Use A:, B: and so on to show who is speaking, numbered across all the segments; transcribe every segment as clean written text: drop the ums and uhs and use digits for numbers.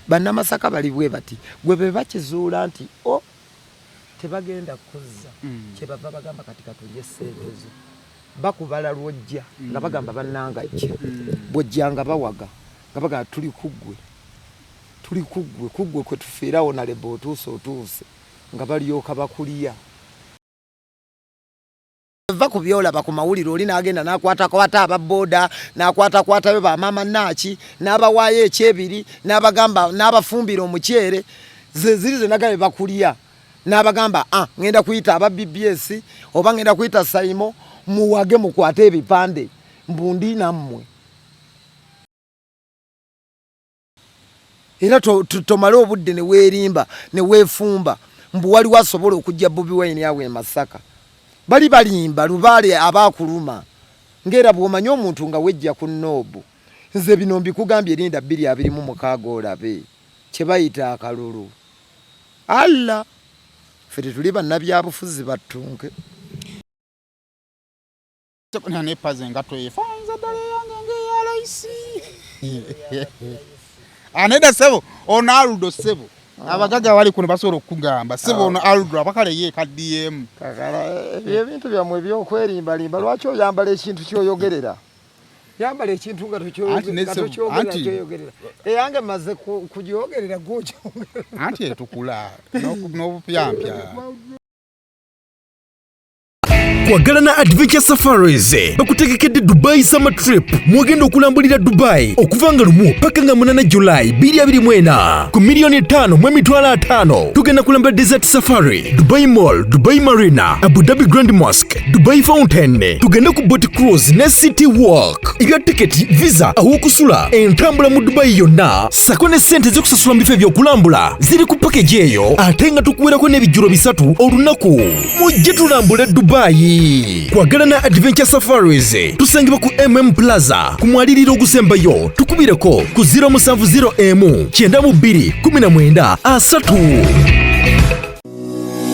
A: bannamasaka bali bwe bati gwe be bakizuula nti o tebagenda kuzza kyebava bagamba kati katulye sseetezo bakubala lwojja nga bagamba bannanga ki bwojja nga bawaga nga bagamba tuli kuggwe kwe tufiirawo nalebo otuuse nga balyoka bakulya va ku byolaba ku mawulire oli n'agenda n'akwata ababooda n'akwata ba mama naaki n'abawaayo ekyebiri n'abagamba n'abafumbira omukyere ziri zenagabe bakulya n'abagamba ngenda kuyita aba BBS oba ngenda kuyita Saimo muwage mukwate ebipande mbundi nammwe era tomale obudde ne weerimba ne weefumba mbu wali wasobola okujja Bobi Wine yawe e Masaka bali balimba lubaale abakuluma ngera bw'omanyi omuntu nga wejja ku Noobu nze bino mbikugambye erinda 226 olabe kye bayita akalulu alla fete tuli bannabyabufuzi battunke
B: ne pazenga twefanza dale yange ngeya laisi aneda sebo ona aludo sebo abagaga wali kuno basobola okugamba sebo ono Aldra bakale ye ka DM
A: kakala ebintu byamwe by'okwerimbalimba lwaki oyambala ekintu kyoyogerera yambala ekintu nga toyogerera eyange maze kugyogerera gwokyogera
B: anti etukula n'obupyampya
C: Kwagalana Adventure Safaris bakutegekedde Dubai Summer Trip mwagenda okulambulira Dubai okuva nga lumu paka nga 8 July 2024 ku $5,000,000 tugenda kulambula Desert Safari, Dubai Mall, Dubai Marina, Abu Dhabi Grand Mosque, Dubai Fountain, tugenda ku boat cruise ne City Walk. Ibya ticket, visa awokusula entambula mu Dubai yonna sako ne sente zokusasula mu bifo ebyokulambula ziri ku package eyo ate nga tukuwerako n'ebijjulo 3 olunaku. Mujje tulambule Dubai. Kwagalana Adventure Safaris tusangibwa ku Plaza ku mwaliriro ogusembayo tukubireko ku 070M 9219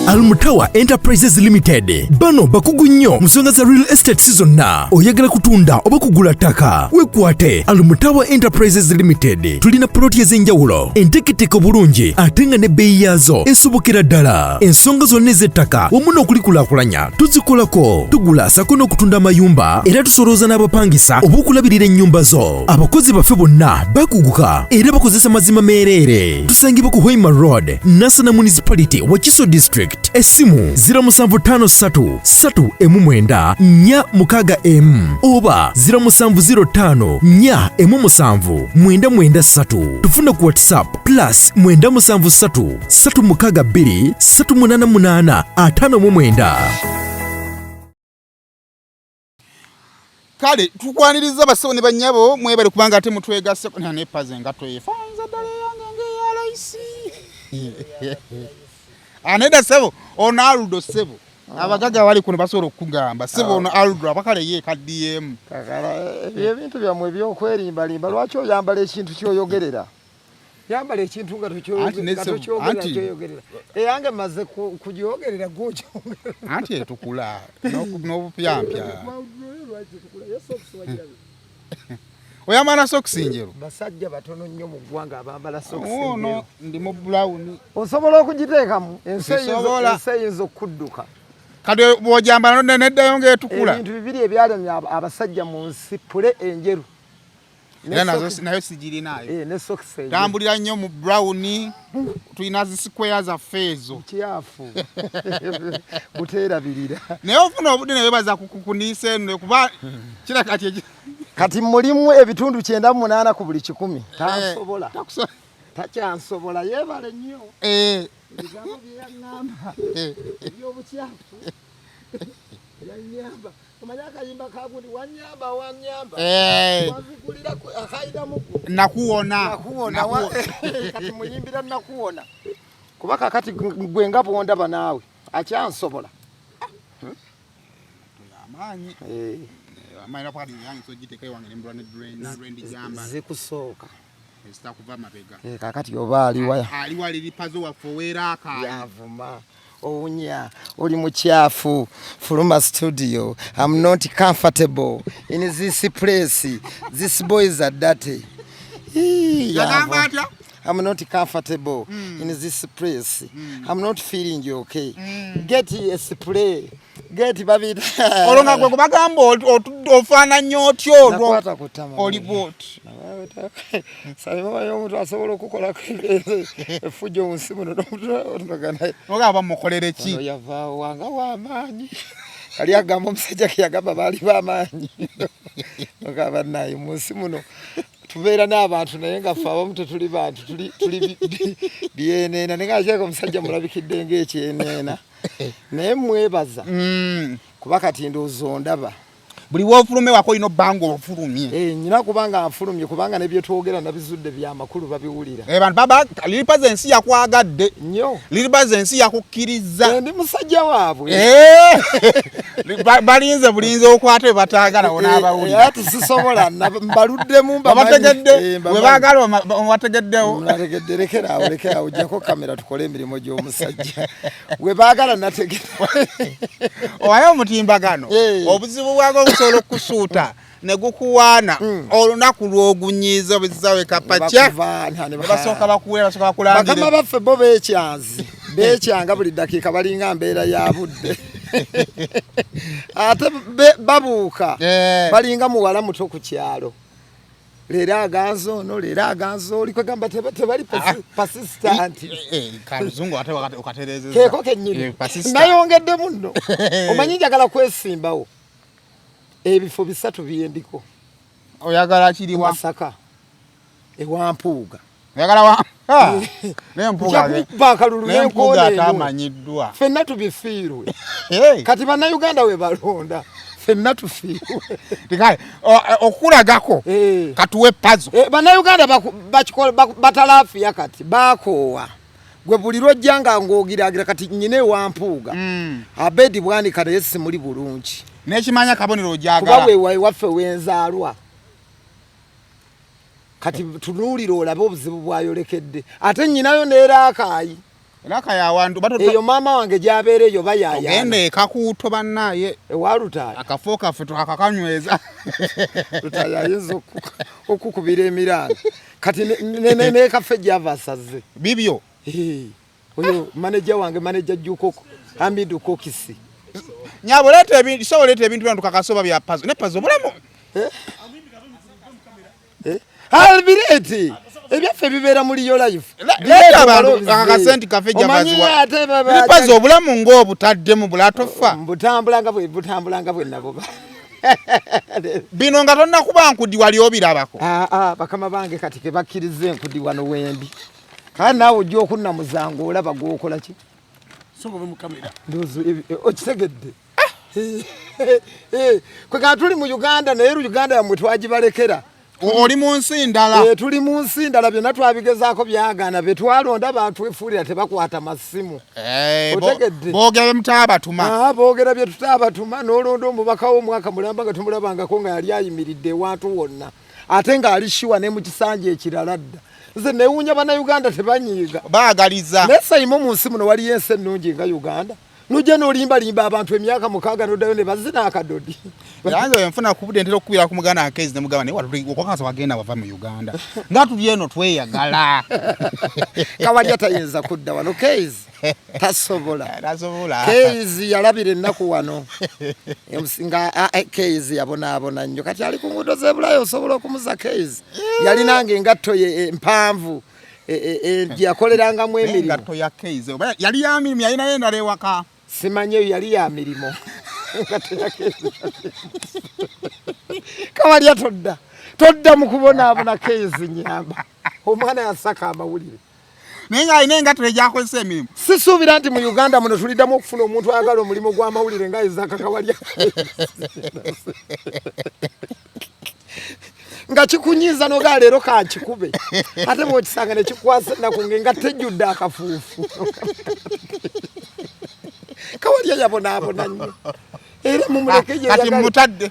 C: Almutawa Enterprises Limited bano bakugu nnyo musonga za real estate zonna oyagala kutunda oba kugula ttaka wekwate Almutawa Enterprises Limited tulina ploti ez'enjawulo enteketeko bulungi ate nga ne bbeeyi yaazo esobokera ddala ensonga zonna ez'ettaka wamu n'okulikulaakulanya tuzikolako tugula sako n'okutunda amayumba era tusolooza n'abapangisa oba okulabirira ennyumba zo abakozi baffe bonna bakuguka era bakozesa mazima meereere tusangibwa ku Hoima Road Nansana Municipality Wakiso District Esimu 0757 oba 0705 tufuna ku WhatsApp plus 973623885
B: kale tukwaniriza basawo ne banyabo mwebale kubanga ate mutwegase ne pazenga twefanza dale yange ngeya laisi aneda sebo ono Aldo sebo abagaga wali kuno basobola okugamba sebo ono Aldra bakale ye ka DM
A: kakala ebintu byamwe by'okwerimbalimba lwaki oyambala ekintu kyoyogerera yambala ekintu nga toyogerera eyange maze kugyogerera gwokyogera
B: anti etukula n'obupyampya oyamala sokisi njeru
A: basajja batono nnyo mu ggwanga abambala sokisi njeru
B: ono ndi mu brown
A: osobola okugiteekamu ensi eyinza okudduka
B: kati bw'ojambala neddayo ng'etukula
A: ebintu bibiri ebyalemye abasajja mu nsi pule enjeru
B: nayo sigirinayo
A: ne sokisi enjeru
B: tambulira nnyo mu brown tulina zisikwea zaffe ezo
A: kyafu buteerabirira
B: naye ofuna obudde ne webaza kukuniisa eno kuba kira
A: kati mulimu ebitundu 98 ku buli 100 tasobola takyansobola yebale nnyo ebigambo byeyaŋŋamba ebyobukyafu yanyamba omanya akayimba kagundi wanyamba wazigulira akayiramuku
B: nakuwona
A: kati muyimbira nakuwona kuba kakati gwe nga bwondaba naawe akyansobola
B: amaanyi amaina padi yangi so jiteke wange nembula ne drain jamba
A: zikusooka
B: esta kuva mabega
A: kakati oba
B: aliwa lilipazo wafowera aka
A: yavuma Onya oli mukyafu from a studio. I'm not comfortable in this place. These boys are dirty. I'm not comfortable in this place. I'm not feeling okay. Get a spray. Get baby.
B: Olonga gwe bagamba ofana nnyo otyo
A: Nakwata kutama.
B: oli bot.
A: Sale mama y'omuntu asobola okukola efujjo mu nsimu n'otogana.
B: Ogaba mukolere ki?
A: Yava wanga w'amaanyi. Ali agamba omusajja ke yagamba baali b'amaanyi. Ogaba naye mu nsimu no. Tubeera n'abantu naye nga ffe abamu tetuli bantu tuli byenena naye ng'akyeka omusajja mulabikidde ng'ekyeneena naye mwebaza kuba kati ndowooza ondaba
B: buli woofulume wako ino bbanga ofulumye
A: nyina kubanga nfulumye kubanga ne bye twogera nabizudde byamakulu babiwulira
B: bantu baba liripaza ensi yakwagadde
A: nnyo
B: liripaza ensi yakukkiriza
A: ndi musajja waabwe
B: balinze bulinze okwata we bataagala onaabawulira
A: ati sisobola mbaluddemu
B: babategedde we baagala obategeddewo
A: nategedde lekeraawo ojjako kamera tukole emirimu gy'omusajja we baagala nategedde
B: owaye omutimbagano obuzibu bwago obusobola okusuuta ne gukuwaana olunaku lw'ogunyiiza bwezizawe kapaca basooka bakuwera basooka bakulangire
A: bakama baffe bo beekyanga buli ddakiika balinga mbeera ya budde ate babuuka balinga muwala muto ku kyalo leero aganza ono leero aganza oli kwegamba tebali persistent
B: kaluzungu ate okatereezeza
A: keeko kennyini nayongedde munno omanyi njagala kwesimbawo ebifo 3 byendiko
B: oyagala kiriwa
A: Masaka ewampuuga
B: oyagala n'empuuga
A: bakalulu n'enkoona
B: atamanyiddwa
A: ffenna tubifiirwe kati bannayuganda we balonda ffenna tufiirwe
B: tikale okulagako katuwe pazo
A: bannayuganda batalaafiya kati bakoowa gwe buli lwojjanga ng'ogiragira kati nnyina ewampuuga Abedi bwanika naye simuli bulungi
B: n'ekimanya kabonero ojagala
A: kuba weewayi waffe wenzaalwa kati tunuulira olabe obuzibu bwayolekedde ate nnyinayo neeraakaayi
B: eraka yawantu
A: eyo maama wange gy'abeera eyo bayaayana
B: ogenda ekakuuto bannaaye
A: ewa Lutaaya
B: akafo kaffe tukakakanyweza
A: Lutaaya ayinza okukubira emiranga kati nekaffe gy'ava asaze
B: bibyo
A: oyo maneja wange maneja Jukoko Hamidu Kokisi
B: nyabo leeta ebintu so leeta ebintu byantu kakasoba bya pazo ne pazo bulamu albireti ebyaffe bibeera muri yo life leeta abantu akasenti kafe jamaziwa ne pazo bulamu ng'obutadde mu bulatofa
A: butambulanga bwe nabo
B: bino nga tonna kuba nkudi wali obirabako
A: bakama bange kati ke bakkiriza enkudi wano wembi kandi naawe ojja okunna muzango olaba gwokola ki
D: sobola mu kamera
A: ndozo okitegedde kwega tuli mu Uganda naye Uganda yamwe twagibalekera
B: oli mu nsi ndala
A: tuli mu nsi ndala byonna twabigezaako byagana be twalonda abantu efuulira tebakwata masimu
B: boogera mutaabatuma
A: boogera bye tutaabatuma n'olonda omubaka w'omwaka mulamba nga tumulabangako nga yali ayimiridde ewantu wonna ate ng'ali shiwa ne mu kisanja ekirala dda nze newuunya bannayuganda tebanyiiga
B: baagaliza
A: naye sayimu mu nsi muno waliyo ensi ennungi nga Uganda nujja n'olimbalimba abantu emyaka 6 n'oddayo ne bazina akadodi
B: yanze enfuna kubudde ntera okubira ku muganda akezi ne mugaba naye watuli okwakansa wagenda wava mu Uganda nga tuli eno tweyagala
A: kawalya tayinza kudda wano kezi tasobola kezi yalabira ennaku wano nga kezi yabonaabona nnyo kati ali ku nguudo z'ebulayo osobola okumuza kezi yalinanga engatto ye empanvu yakolerangamu emirimu
B: engatto ya kezi yali ya mirimu yalina ye endala ewaka
A: simanye eyo yali ya mirimu engatto ya kezi kawalya todda mu kubonaabona kezi nyamba omwana yasaka amawulire
B: naye ng'alina engatto egyakozesa emirimu
A: sisuubira nti mu Uganda muno tuliddamu okufuna omuntu ayagala omulimu gw'amawulire nga Isaac Kawalya nga kikunyiiza nogaa leero kankikube ate bw'okisanga ne kikwasa ennaku ng'engatto ejjudde akafuufu Kawalya yabonaabona nnyo era mumuleke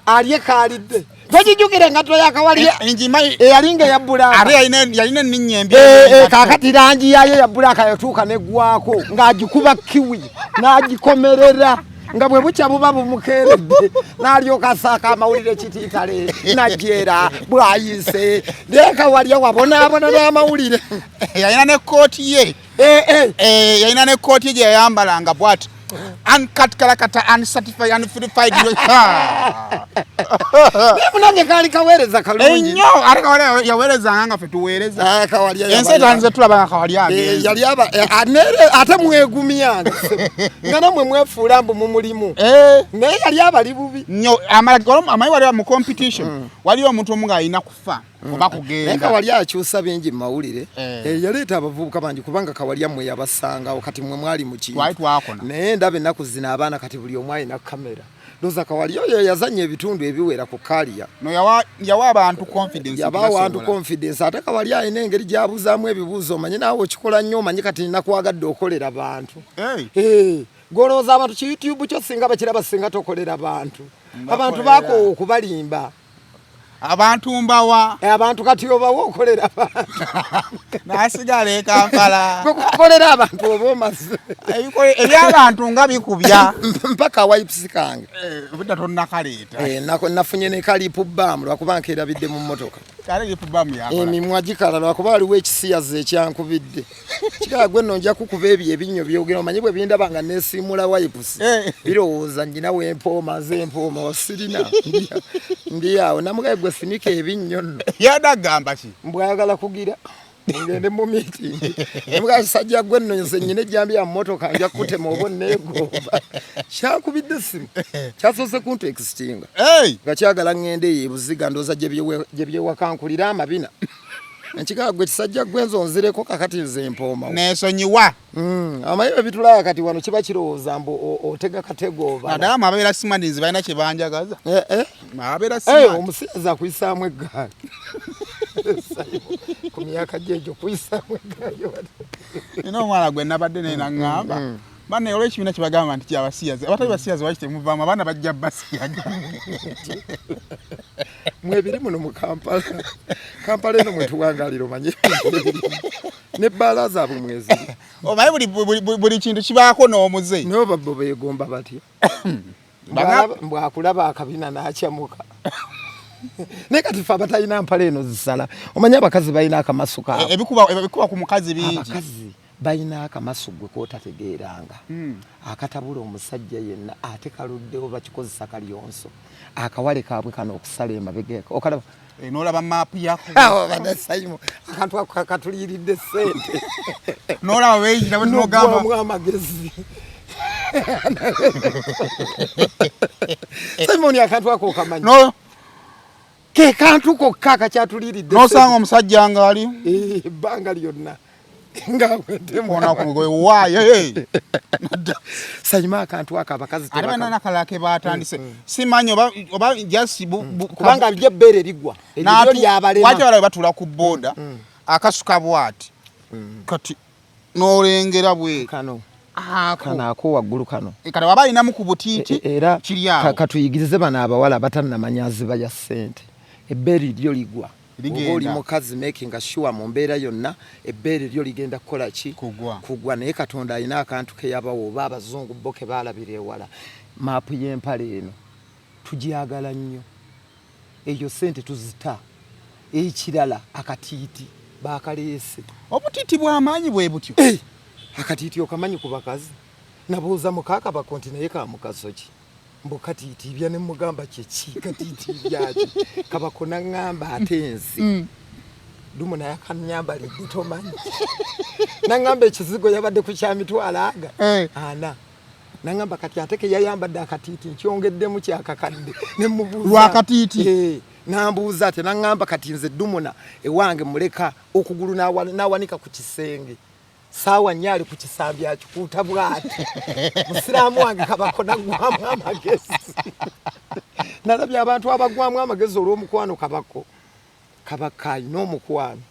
A: alye kaalidde togijjukira engatto ya Kawalya eyalinga eya bbulaaka
B: ate yalina enninnya embi
A: kaakati langi yayo ya bbulaaka yatuuka neggwako ng'agikuba kiwi n'agikomerera nga bwe bucha buba bumukeredde n'alyoka asaaka amawulire kitiitale najjera bwayise leka walya wabonaabona n'amawulire
B: yalina ne kooti ye yalina ne kooti ye gye yayambalanga bw'ati uncut kalakata uncertified unverified
A: munange kaali kaweereza kalungi
B: ennyo ate kawalya yaweerezanga nga ffe tuweereza ensi etandise tulaba nga kawalya
A: yali ate mwegumyanga nga namwe mwefuula mbu mumulimu naye yali abali bubi
B: nnyo amanyi waliwo mu competition waliwo omuntu omu ng'alina kufa oba kugenda
A: naye kawalya akyusa bingi mu mawulire yaleeta abavubuka bangi kubanga kawalya mwe yabasangawo kati mwe mwali mu kintu
B: twali twakona
A: naye ndaba ennaku zino abaana kati buli omu alina kamera ndoza kawalya oyo yazanya ebitundu ebiwera ku kaliya
B: no yawa abantu confidence
A: yabawa abantu confidence ate kawalya alina engeri gyabuzaamu ebibuuzo omanyi naawe okikola nnyo omanyi kati ninakuwagadde okolera abantu golowooza abantu ki youtube kyo singa bakiraba singa tokolera abantu baakoowa okubalimba
B: abantu mbawa
A: abantu kati obawo okolera abantu
B: nasigala e Kampala
A: okolera abantu oba omaze
B: eby'abantu nga bikubya
A: mpaka wipes kange
B: budda tonnakaleeta
A: nafunye ne kalipu baamu lwakuba nkerabidde mu mmotoka
B: kalipu baamu yakola
A: emimwa gikala lwakuba waliwo ekisiyazi ekyankubidde kikala gwe nno nja kukuba ebyo ebinnyo byogera omanyi bwe bindaba nga neesiimula wipes birowooza njinawo empooma z'empooma wasirina ndi awo namugaye gwe sinika ebinnyo nno
B: yadagamba ki
A: mbwagala kugira ngende mu meeting emuga sajja gwe nno nze nnyine ejjambi ya mmotoka nja kutema oba neegomba kyakubidde simu kyasoose kuntu extinga nga kyagala ngende ebuziga ndooza gye byewakankulira amabina nkikala gwe kisajja gwe nzonzireko kakati nze empooma
B: neesonyiwa
A: amanyi ebitulaba kati wano kiba kirowooza mbu otega katego oba
B: naddala mabeera simanizi balina kye banjagaza mabeera
A: omusiyazi akuyisaamu eggaali ku myaka gyegyo kuyisaamu eggaali
B: nina omwana gwe nabadde naye naŋŋamba banne olw'ekibiina kye bagamba nti kyabasiyazi abatali basiyazi waki temuvaamu abaana bajja basiyaga
A: mwebiri muno mu Kampala eno mwetuwangalira omanye nebbaala zaabwe mweziri
B: omanyi buli kintu kibaako n'omuze
A: naye babbo beegomba batya mbwakulaba akabina n'akyamuka naye kati fe abatalina mpala eno zisala omanyi abakazi balina akamasu kaabwe
B: ebikuba ku mukazi bingi
A: abakazi balina akamasu gwe kootategeeranga akatabula omusajja yenna ate kaluddewo bakikozesa kalyonso akawale kaabwe kano okusala emabegeeko okalaba
B: n'olaba maapu yako
A: badasayimu akantu ako kakatuliiridde ssente
B: n'olaba beeyitiramu
A: n'ogamba amagezi Simoni akantu ako okamanyi ke kantu kokka akakyatuliiridde
B: n'osanga omusajja ng'ali
A: ebbanga lyonna
B: ngaona kugoye waaye
A: sayima akantu aka abakazi
B: tebana nakala ke batandise simanyi oba just
A: kubanga lyebbeere ligwa eryo lyabalema
B: wacha bala batula ku boda akasuka bwati kati n'olengera bwe
A: kano ako waggulu kano
B: kati wabalina mu ku butiiti
A: era
B: kiriawo
A: katuyigirize bana abawala batanamanya ziba ya ssente ebbeere lyo ligwa oli mukazi making sure mu mbeera yonna ebbeere lyo ligenda kukola ki kugwa naye Katonda alina akantu ke yabawo oba abazungu bo ke baalabira ewala maapu y'empale eno tugyagala nnyo eyo ssente tuzita ekirala akatiiti baakaleese
B: obutiiti bw'amaanyi bwe butyo
A: akatiiti okamanyi ku bakazi nabuuza mukaaka bakonti naye ka mugaso ki mbokatiiti bya ne mugamba kyeki katiiti byaki kabako naŋŋamba ate ensi dumu naye akanyamba liditomanyi naŋŋamba ekizigo yabadde ku kyamitwalo ana naŋŋamba kati ate ke yayambadde akatiiti nkyongeddemu kyakakadde nemubuuza
B: lwakatiiti
A: nambuuza ate naŋŋamba kati nze dumuna ewange muleka okugulu n'awanika ku kisenge sawa nyali ku kisambi akikuuta bwati musiraamu wange kabako nagwamu amagezi nalabye abantu abagwamu amagezi olw'omukwano kabako kabaka alina omukwano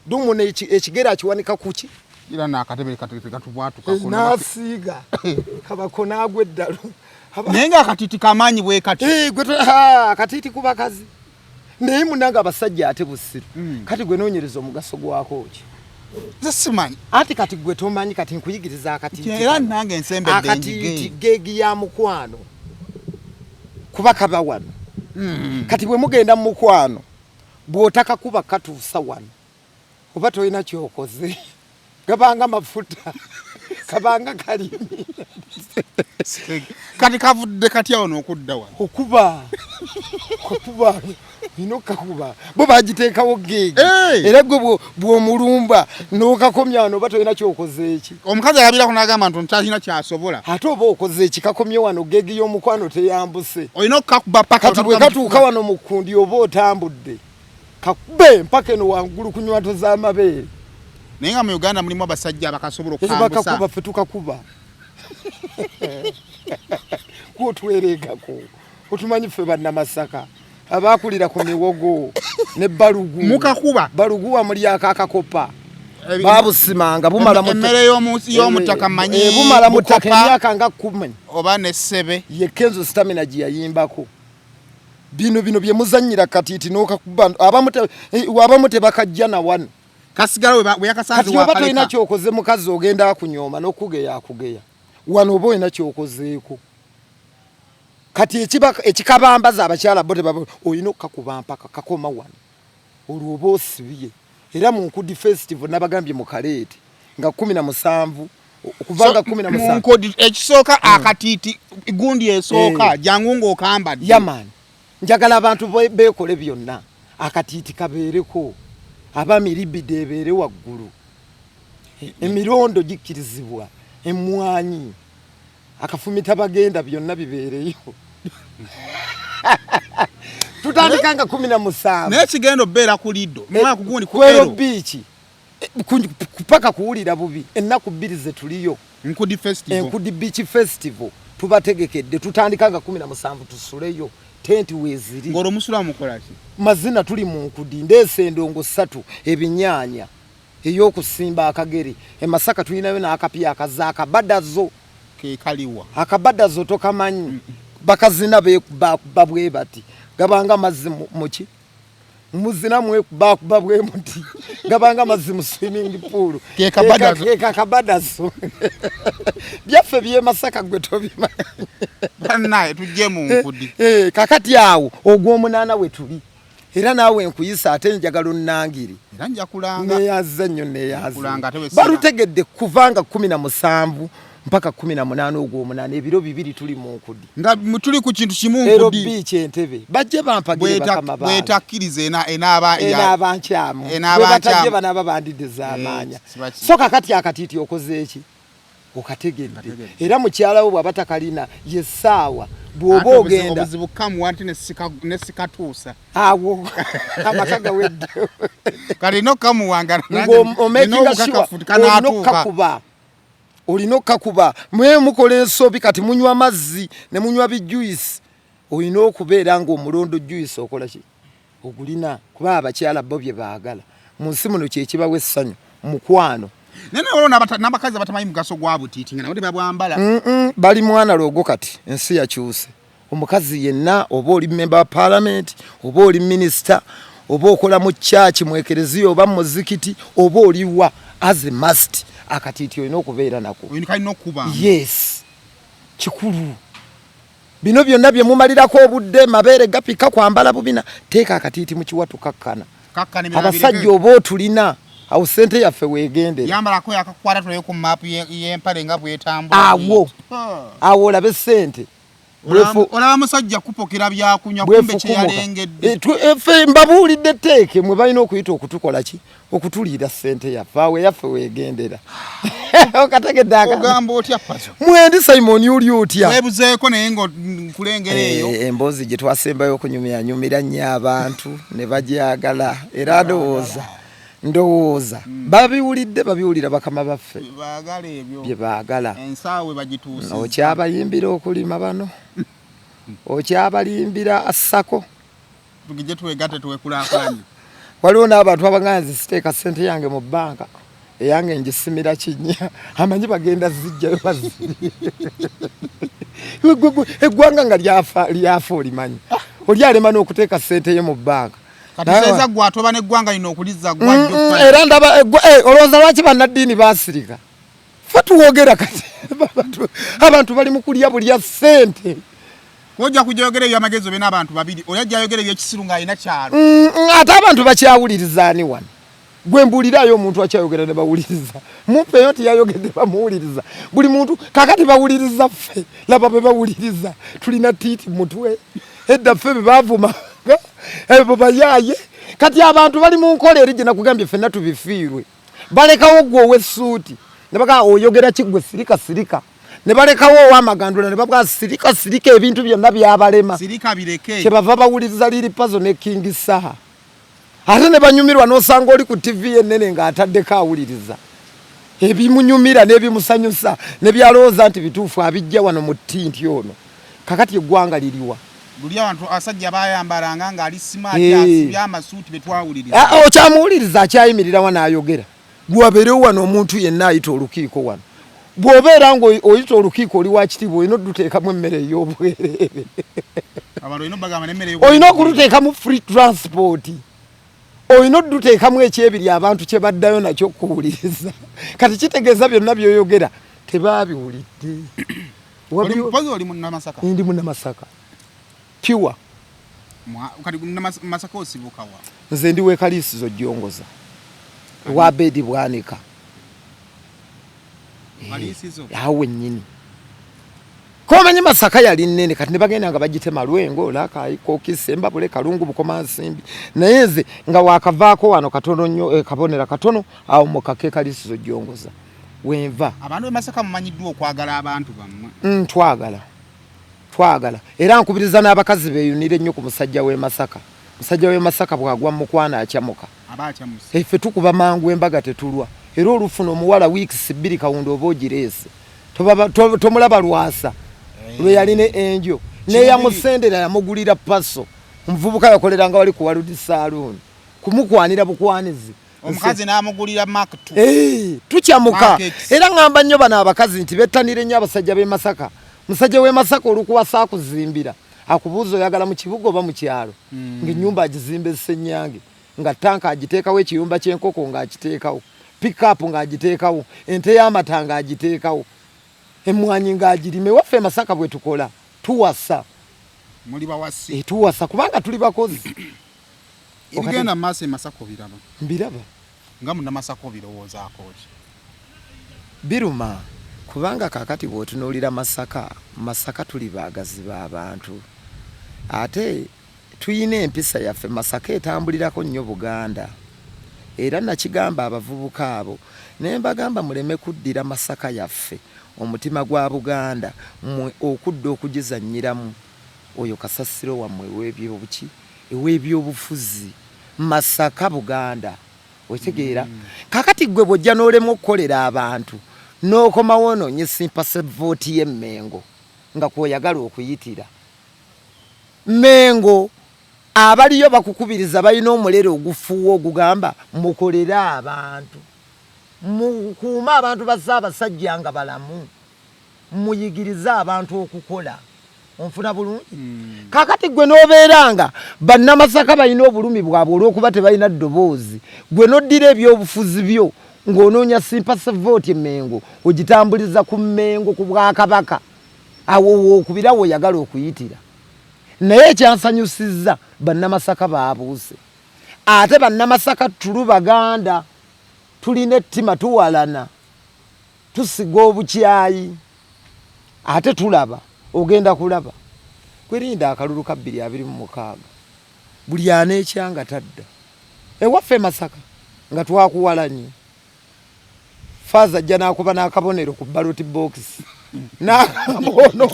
A: dumuna ekigera akiwanika kuki
B: era nakatebe katubwatuka
A: nasiiga kabako nagwa eddalu
B: naye nga akatiiti kamaanyi bwe kati
A: akatiiti ku bakazi naye munanga abasajja ate busiru kati gwe noonyereza omugaso gwako ki
B: Zesimani.
A: Ati kati gwe tomanyi kati nkuyigiriza akati.
B: Era nange nsembedde
A: akati gegi ya mukwano. Kuba kaba wano. Kati bwe mugenda mu mukwano bw'otaka kuba katuusa wano. Oba toyina kyokoze. Gabanga mafuta. Kabanga kalimi.
B: Kati kavudde kati awo n'okudda wano.
A: Okuba inokakuba bo bagiteekawo gege
B: Hey!
A: era gwe bw'omulumba n'okakomya wano oba toyina kyokoze eki.
B: Omukazi alabira kunagamba nti omukyalina kyasobola.
A: Ate oba okoze eki kakomye wano gege y'omukwano teyambuse.
B: Olina okukakuba paka
A: Kati bwe katuuka wano mu kkundi oba otambudde kakube mpaka eno wangulu ku nywato z'amabeere.
B: Naye nga mu Uganda mulimu abasajja abakasobola
A: Ezo
B: okukambusa.
A: bakakuba ffe tukakuba. Kwotwereekako otumanyi ffe bannamasaka abaakulira ku miwogo ne balugu.
B: Mukakuba.
A: Balugu wa muli akakopa. Babusimanga bumala mu
B: emmere y'omutaka manyi.
A: Bumala mu ttaka emyaka nga 10.
B: Oba ne ssebe.
A: Ye Kenzo Stamina gye yayimbako. Bino bye muzannyira katiiti n'okakuba abamu tebakajja na wano.
B: Kasigala we yakasanze
A: kati oba toyina kyokoze mukazi ogenda akunyooma n'okugeya akugeya. Wano oba olina kyokozeeko. Kati ekikabambaza abakyala bo tebaba olina okukakuba mpaka kakoma wano. Olwo oba osibye. Era mu Nkudi Festival nabagambye mu Kaleeti nga 17 okuvanga 17.
B: Mu Nkudi ekisooka akatiiti gundi esooka jangu ng'okambadde.
A: Yaman. Njagala abantu beekole byonna. Akatiiti kabeereko. Abaami libide ebeere waggulu. Emirondo gikkirizibwa. Emmwanyi. Akafumita bagenda byonna bibeereyo. Tutandika nga 17.
B: Naye kigendo bbeera ku liddo. Mwaka kugundi ku
A: Kwero beach. Kupaka kuwulira bubi. Ennaku 2 ze tuliyo.
B: Nkudi Festival.
A: Nkudi Beach Festival. Tubategekedde tutandika nga 17 tusuleyo. Tenti weziri.
B: Ngoro musula mukola ki?
A: Mazina tuli mu Nkudi ndeese endongo 3 ebinyaanya. Ey'okusimba akagere. Masaka tulinayo n'akapya akazaaka badazo.
B: Ke kaliwa.
A: Akabadazo tokamanyi. Bakazina babwe bati. Gabanga mazzi muki. Muzina mwe babwe muti. Gabanga mazzi mu swimming pool.
B: Ke kabadazo.
A: Ke kabadazo. Byaffe bye Masaka gwe tobima.
B: Banaye tujje mu Nkudi.
A: Kakati awo ogw'omunaana we tuli. Era naawe nkuyisa ate njagala onnangiri.
B: Era nja kulanga.
A: Neyaza nnyo neyaza.
B: Kulanga ate wesira.
A: Balutegedde kuvanga 17 mpaka 18 ogw'omunaana ebiro 2 tuli mu Nkudi.
B: Nga tuli ku kintu kimu
A: Ero
B: Nkudi.
A: beach Entebbe. Bajje bampagire bakama ba.
B: Bwetakkirize enaaba
A: enabanchamu. Bataje banaba bandideza amanya. So kakati akatiti okoze eki. Okategedde. Era mukyala wo bwabatakalina yesaawa. Bwoba ogenda
B: obuzibu kamu wanti ne sikatuusa.
A: Awo amakaga wedde.
B: Kali no kamu wangana.
A: Omekinga shiwa. Olina okukakuba mwe mukola ensobi kati munywa amazzi ne munywa bijuice. Olina okubeera ng'omulondo juice okola ki? Ogulina kuba abakyala bo bye baagala. Mu nsi muno kye kibawa essanyu mukwano.
B: Nene olwo n'abakazi abatamanyi mugaso gwa butiiti nga nabo tebabwambala.
A: Bali mwana logo kati ensi yakyuse. Omukazi yenna oba oli member wa parliament oba oli minister oba okola mu church mu ekereziya oba mu muzikiti oba oliwa as a must. Akatiiti olina okubeera nako.
B: Olina kalina okuba.
A: Yes. Kikulu. Bino byonna bye mumalirako obudde mabeere gapika kwambala bubina teeka akatiiti mu kiwatu kakkana. Abasajja oba otulina awo sente yaffe weegendera.
B: Yambalako yakakwata tuleyo ku map y'empale nga bwetambula.
A: Awo olabe sente.
B: Olaba musajja kupokera byakunywa kumbe kye yalengedde.
A: Effe mbabuulidde teeke mwe balina okuyita okutukola ki? Okutuliira sente yaffe awe yaffe weegendera. Okategedde
B: ogamba otya pazo?
A: Mwendi Simon oli otya?
B: Weebuzeeko naye ng'okulengera eyo.
A: Emboozi gye twasembayo okunyumira nnyo abantu ne bagyagala era ndowooza babiwulira bakama baffe
B: baagala ebyo
A: bye baagala.
B: Ensaawe bagituusa.
A: Okyabayimbira okulima bano. Okyabalimbira assako.
B: Tugije tuwegatte tuwekulaakulanye. Waliwo
A: n'abantu abanganzi siteeka ssente yange mu bbanka eyange ngisimira kinnya amanyi bagenda zijjayo baziri. Eggwanga nga lyafa olimanyi. Oli alema n'okuteeka ssente ye mu bbanka
B: kati seza gwa atoba ne gwanga ino okuliza gwa
A: era ndaba olowooza lwaki bannaddiini baasirika ffe tuwogera kati abantu bali mu kulya bulya ssente
B: Kojja kujogera ebyo amagezi bena abantu babiri oyajja ayogera ebyekisiru nga alina kyalo
A: ate abantu bakyawulirizaani wano gwe mbuulirayo omuntu akyayogera ne bawuliriza mufeyo tiyayogedde bamuwuliriza buli muntu kakati bawuliriza ffe laba be bawuliriza tulina tiiti mutwe edda ffe be baavuma ebo bayaye kati abantu bali mu nkola eri gye nakugambye ffenna tubifiirwe balekawo gwe ow'essuuti ne bagaa oyogera kiggwe sirika ne balekawo ow'amagandula ne babwa sirika ebintu byonna byabalema
B: sirika bireke
A: kyebava bawuliriza liri pazo ne King Saha ate ne banyumirwa n'osanga oli ku TV ennene ng'ataddeko awuliriza ebimunyumira n'ebimusanyusa ne byalowooza nti bituufu abijja wano mu ttinti ono kakati eggwanga liriwa
B: buli abantu asajja bayambalanga ng'ali smart asibya amasuuti betwawuliriza
A: okyamuwuliriza akyayimirira wano ayogera bwabeerewo wano omuntu yenna ayita olukiiko wano bw'obeera ng'oyita olukiiko oli wa kitiibwa olina oduteekamu emmere ey'obwereere olina okuduteekamu free transport olina oduteekamu ekyebiri abantu kye baddayo nakyo okuwuliriza kati kitegeeza byonna byoyogera tebaabiwulidde
B: oli munnamasaka
A: ndi munnamasaka piwa
B: masaka osibuka wa
A: nze ndi wekaliisizo jjongoza wa bedi bwanika awe nnyini komanyi Masaka yali nnene kati ne bagenda nga bagitema Lwengo Lakaiko Kisemba bule Kalungu Bukoma Nsimbi naye nze nga wakavaako wano katono nnyo kabonera katono awo mu Kaliisizo jjongoza wenva
B: abantu Masaka mumanyiddwa okwagala abantu bammwe
A: twagala era nkubiriza n'abakazi beeyunire nnyo ku musajja w'e Masaka bwagwa mu kwana akyamuka ffe tukuba mangu embaga tetulwa era olufuna omuwala weeks 2 kawundo oba ogireese tomulaba lwasa lwe yali ne enjo neyamusendera yamugulira paso omuvubuka yakoleranga wali ku Waludi Saloon kumukwanira bukwanizi
B: omukazi n'amugulira Mark 2
A: tukyamuka era ngamba nnyo bano abakazi nti bettanire nnyo abasajja b'e Masaka musajja w'e Masaka olukuwasa akuzimbira akubuuza oyagala mu kibuga oba mu kyalo ng'ennyumba agizimba essenyange nga tanka agiteekawo ekiyumba ky'enkoko ng'agiteekawo pick-up ng'agiteekawo ente y'amata ng'agiteekawo emmwanyi ng'agirime waffe Masaka bwe tukola tuwasa
B: muli bawasi
A: tuwasa kubanga tuli bakozi
B: ebigenda maaso Masaka
A: mbiraba
B: nga munnamasaka birowoozaako ki
A: biruma kubanga kakati bw'otunuulira Masaka tuli baagazi b'abantu ate tuyina empisa yaffe Masaka etambulirako nnyo Buganda era nakigamba abavubuka abo naye mbagamba muleme kuddira Masaka yaffe omutima gwa Buganda okudda okugizannyiramu oyo kasasiro wammwe ew'ebyobufuzi Masaka Buganda wetegeera kakati gwe bw'ojja n'olemu okukolera abantu n'okomawo onoonye simpase vooti ye Mmengo nga kw'oyagala okuyitira Mmengo abaliyo bakukubiriza balina omulere ogufuuwa ogugamba mukolere abantu mukuuma abantu ba Ssaabasajja nga balamu muyigirize abantu okukola onfuna bulungi kakati gwe n'obeeranga bannamasaka balina obulumi bwabwe olw'okuba tebalina ddoboozi gwe n'oddira ebyobufuzi byo ng'onoonya simpase vooti Mmengo ogitambuliza ku Mmengo ku Bwakabaka awo wookubira woyagala okuyitira naye ekyansanyusizza bannamasaka baabuuse ate bannamasaka tulu Baganda tulina ettima tuwalana tusiga obukyayi ate tulaba ogenda kulaba kwerinda akalulu ka 2026 buli aneekyanga tadda ewaffe Masaka nga twakuwalanye Faza ajja n'akuba n'akabonero ku ballot box ono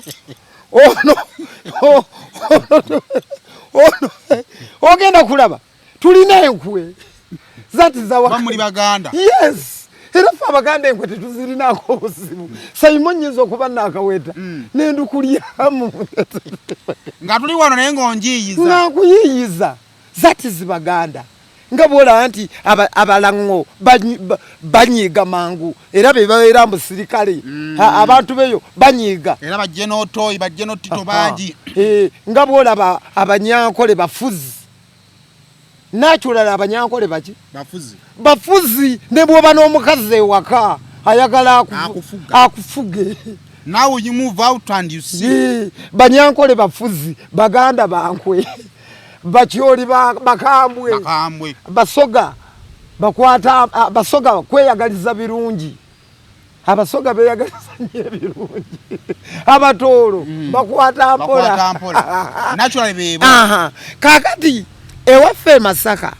A: ogenda kulaba tulina enkwe zati zawa
B: bamuli Baganda
A: yes era ffe Abaganda enkwe tetuzirinako obuzibu Simon nyinza okuba nakaweta nendukulyamu
B: nga tuli wano naye ng'onjiyiza
A: nakuyiyiza zati zibaganda nga bwola nti abalango banyiga mangu era bebabeera mu sirikale abantu beyo banyiga
B: era bajje n'otoyi bajje n'otito bangi
A: nga bwola abanyankole bafuzi naturally abanyankole baki
B: bafuzi
A: ne bwoba n'omukazi ewaka ayagala akufuge.
B: Now you move out and you see.
A: Banyankole bafuzi, baganda bankwe, bakyoli bakambwe, basoga bakwata basoga kweyagaliza birungi. Abasoga beyagaliza birungi. Abatolo bakwata mpola.
B: Naturally bebo.
A: Kakati ewaffe Masaka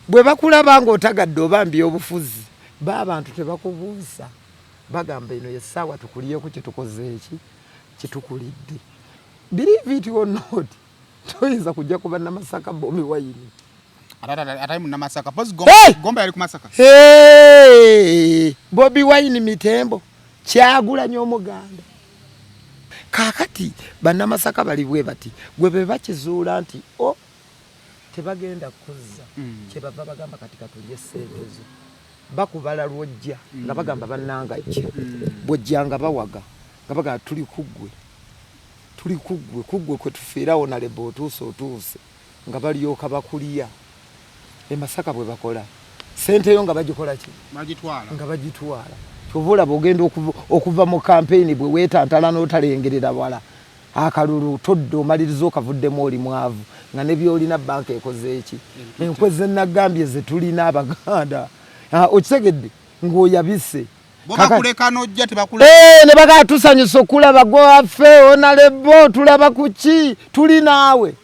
A: bwe bakulaba nga otagadde obambi obufuzi b'abantu tebakubuusa. Bagamba ino yesawa tukuliyeko kitukoze eki kitukulidde. Believe it or not, toyinza kujja kuba na Masaka Bobi Wine.
B: Ataimu na Masaka. Pozi gomba yali ku Masaka.
A: Bobi Wine mitembo Kyagulanyi Omuganda. Kakati banna Masaka bali bwe bati gwe be bakizuula nti tebagenda kuzza kyebava bagamba katika tulye sente bakubala lwojja nga bagamba bannanga ki bwojjanga bawaga nga bagamba tuli kuggwe kwe tufiirawo na lebo otuuse nga balyoka bakuliya Masaka bwe bakola sente yo nga bagikola ki nga bagitwala kyovula bogenda okuva mu campaign bwe weetantala n'otalengerera wala akalulu todde omaliriza okavuddemu oli mwavu nga ne byolina banka ekoze eki enkweze nagambye ze tulina Abaganda okitegedde ng'oyabise
B: bakuleka n'ojja tebakula
A: ne bakatusanyusa okulaba gwaffe onalebo tulaba kuki tuli naawe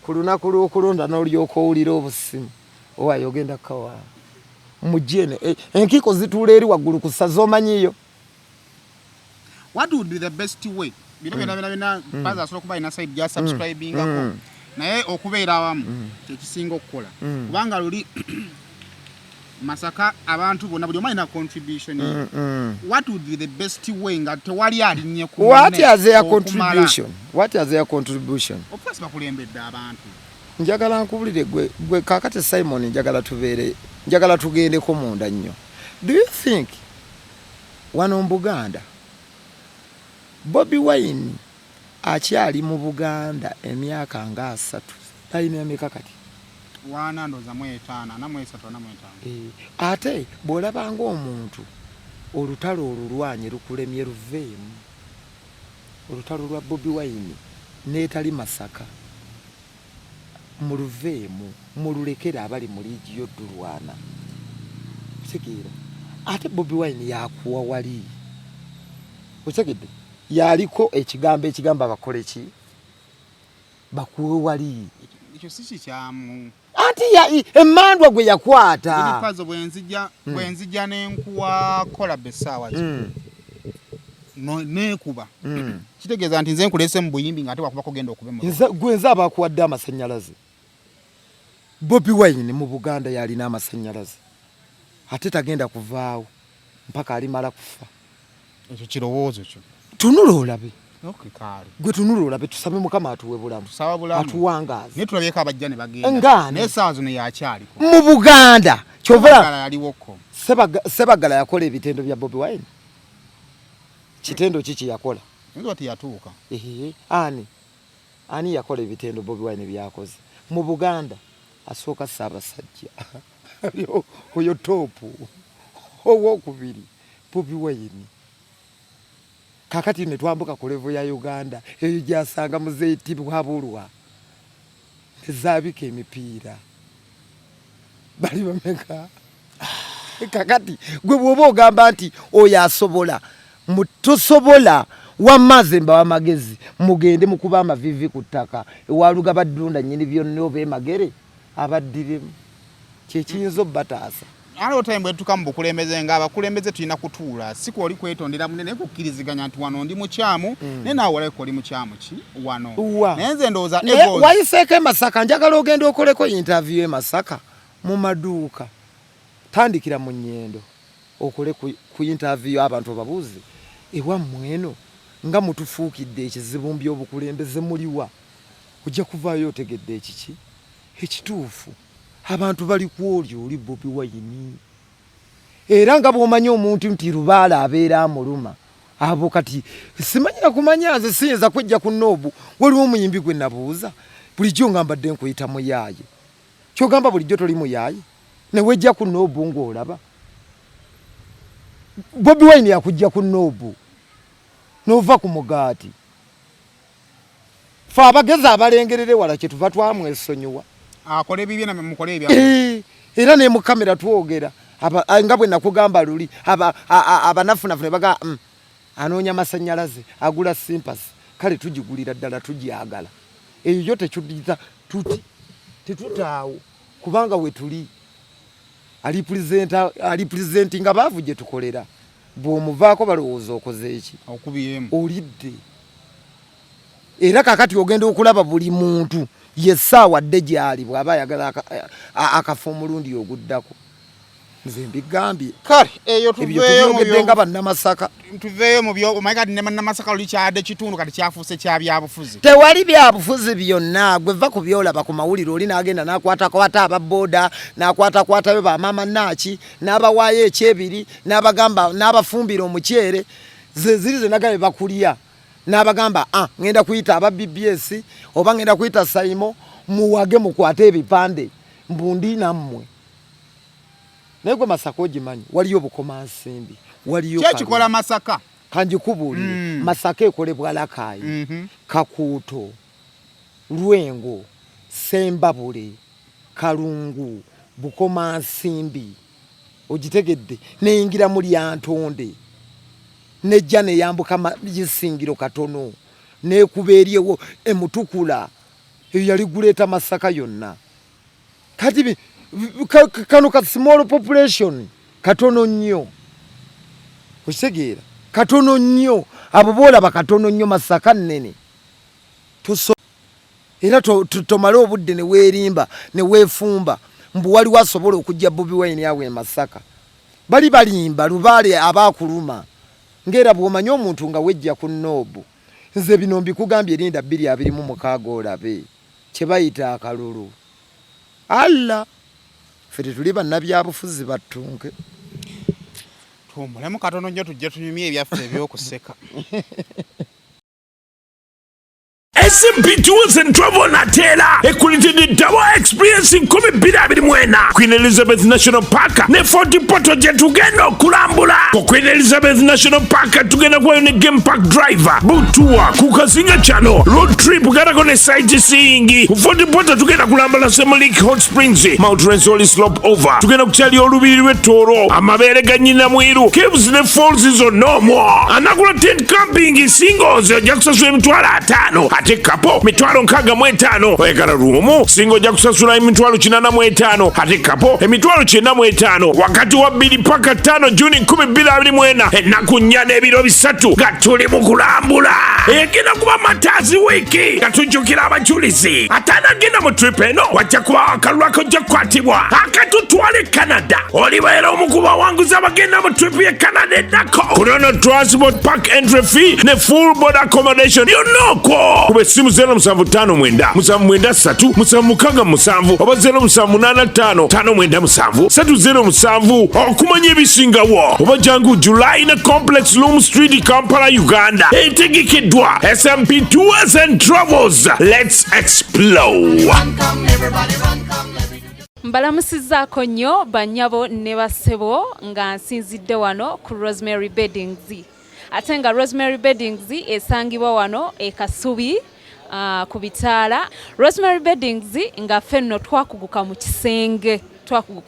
A: ku lunaku lw'okulonda n'olyoka owulira obusimu owayo ogenda kawa mujene enkiko zituula eri waggulu ku ssaza omanyiyo.
B: What would be the best way? Bina baza asobola kuba ina side just subscribing naye okubeera awamu tekisinga okukola kubanga luli Masaka abantu bonna buli omanyi na contribution. What would be the best way nga tewali alinnye ku
A: What is their contribution?
B: Of course bakulembedde abantu.
A: Njagala nkubulire gwe kakati Simon njagala tugendeko munda nnyo. Do you think wano mu Buganda Bobi Wine akyali mu Buganda emyaka nga 3 talina emyaka kati
B: 105
A: ate bw'olabanga omuntu olutalo olulwanye lukulemye luveemu olutalo lwa Bobi Wine n'etali Masaka mu luveemu mululekera abali mu liigiyo dulwana kitegeera ate Bobi Wine yakuwa wali otegedde yaliko ekigamba bakole ki bakuwe wali
B: ekyo si kyamu
A: anti emmandwa gwe yakwata
B: ibipazo bwenzija n'enkuwa kola besaawa nekuba kitegeeza nti nze nkulese mu buyimbi ng'ate wakuba kugenda okubemu
A: gwenza abakuwadde amasannyalaze. Bobi Wine mu Buganda yalina amasannyalaze ate tagenda kuvaawo mpaka alimala kufa.
B: Ekyo kirowoozo kyo
A: tunula olabe.
B: Okay, kale.
A: Gwe tunula olabe tusabe Mukama atuwe bulamu.
B: Tusawa bulamu.
A: Atuwangaze.
B: Ne tulabyeko abajja ne bagenda. N'essaawa zino yakyaliko.
A: Mu Buganda. Kyovula.
B: Yaliwoko.
A: Sebagala yakola ebitendo bya Bobi Wine. Kitendo kiki yakola?
B: Ndio ati yatuuka.
A: Ani yakola ebitendo Bobi Wine byakoze. Mu Buganda asooka Ssaabasajja. Oyo topu. Owokubiri Bobi Wine. Kakati ne twambuka ku level ya Uganda eyo gyasanga muzeeti bwabulwa ezabika emipiira bali bameka kakati gwe bwoba ogamba nti oyo asobola mutosobola wamazemba wamagezi mugende mukuba amavivi ku ttaka ewaluga baddunda nnyini byonna oba emagere abaddiremu kyekiyinza obbataasa.
B: Alo time tukamu bukulembeze nga abakulembeze tulina kutuula siku oli kwetondera munene kukkiriziganya nti wano ndi mukyamu ne naawe oleko oli mukyamu ki wano nenze ndowooza
A: wayiseeko Masaka njagala ogenda okoleko interview e Masaka mu maduuka tandikira mu nnyendo okole ku interview abantu babuuze ewammwe eno nga mutufuukidde ekizibu by'obukulembeze muliwa ojja kuvaayo otegedde ekiki ekituufu abantu bali kwolyo oli Bobi Wine era nga bw'omanyi omuntu nti lubaala abeera amuluma abo kati simanyira kumanya nze siyinza kwejja ku Noobu waliwo omuyimbi gwe nabuuza bulijjo nga mbadde nkuyita muyaaye kyogamba bulijjo toli muyayi ne wejja ku Nobu ng'olaba Bobi Wine yakujja ku Nobu nova ku mugaati fa abagezi abalengerere wala kyetuva twamwesonyiwa
B: akole bibye na mukole ebya
A: era ne mu kamera twogera nga bwe nakugamba luli abanafunafu ne baga anoonya masanyalaze agula simpasi kale tugigulira ddala tujyagala eyo yo tekyuddiza tuti tetutaawo kubanga we tuli alipresenting nga baavu gye tukolera bw'omuvaako balowooza okoze eki
B: okubiyemu
A: olidde era kakati ogenda okulaba buli muntu yessaawa dde gyali bw'aba ayagala akafa omulundi oguddako nze mbigambye
B: kale eyo tuveeyo
A: nga bannamasaka
B: tuveeyo mu byo omaika ne bannamasaka luli kyadde kitundu kati kyafuuse kya byabufuzi
A: tewali byabufuzi byonna gwe va ku byolaba ku mawulire oli n'agenda n'akwatakwata ababooda n'akwatakwatayo bamaama naaki n'abawaayo ekyebiri n'abagamba n'abafumbira omukyere ze ziri ze nagabe bakulya n'abagamba ngenda kuyita aba BBS oba ngenda kuyita Saimo muwage mukwate ebipande mbundi nammwe naye gwe Masaka ogimanyi waliyo bukomansimbi waliyo
B: kyekikola Masaka
A: kanjikubuulire Masaka ekolebwa Lakayi Kakuuto Lwengo Sembabule Kalungu bukomansimbi ogitegedde neyingira mu Lyantonde nejja neyambuka yisingiro katono nekuba eriyewo emutukula eyo yali guleeta Masaka yonna kati kano ka small population katono nnyo osegeera katono nnyo abo boolaba katono nnyo Masaka nnene era tomale obudde ne weerimba ne weefumba mbu wali wasobola okujja Bobi Wine awe Masaka bali balimba lubaale abaakuluma ngera bw'omanyi omuntu nga wejja ku Nobu nze bino mbikugambye erinda 226 olabe kye bayita akalulu alla fete tuli bannabyabufuzi battunke
B: tuwummulemu katono nnyo tujja tunyumye ebyaffe ebyokuseka
C: SMP Tours and Travel Natela ekulitidde double experience 2024 Queen Elizabeth National Park ne Fort Portal gye tugenda okulambula ku Queen Elizabeth National Park tugenda kuwayo ne game park driver boat tour ku Kazinga Channel road trip gatako ne sightseeing ku Fort Portal tugenda kulambula Semulik Hot Springs Mount Rensoli Slope Over tugenda kukyali olubiri lw'Etooro amabeere ga nnyina mwiru caves ne falls zonna omwo anagula tent camping singles ojja kusasula emitwalo 5 ate kapo mitwalo 65 oyagala ruumu singo ojja kusasula emitwalo 45 ate kapo emitwalo 95 wakati wa 2 paka 5 Juni 2024 ennaku 4 n'ebiro 3 nga tuli mu kulambula egenda kuba mataazi wiiki nga tujjukira abajulizi ate anagenda mu trip eno wajja kuba akalulu akojja kukwatibwa akatutwale Canada olibeera omu ku bawanguzi abagenda mu trip ye Canada eddako kunono transport park entry fee ne full board accommodation yonnoko kube simu 0759 793 767 oba 0785 597 307 okumanya ebisingawo oba jangu July ne Complex Loom Street Kampala Uganda etegekeddwa SMP Tours and Travels. Let's explore.
E: Mbalamusizzaako nnyo bannyabo ne bassebo nga nsinzidde wano ku Rosemary Beddings ate nga Rosemary Beddings esangibwa wano e Kasubi ku Bitaala. Rosemary Beddings nga ffenno twakuguka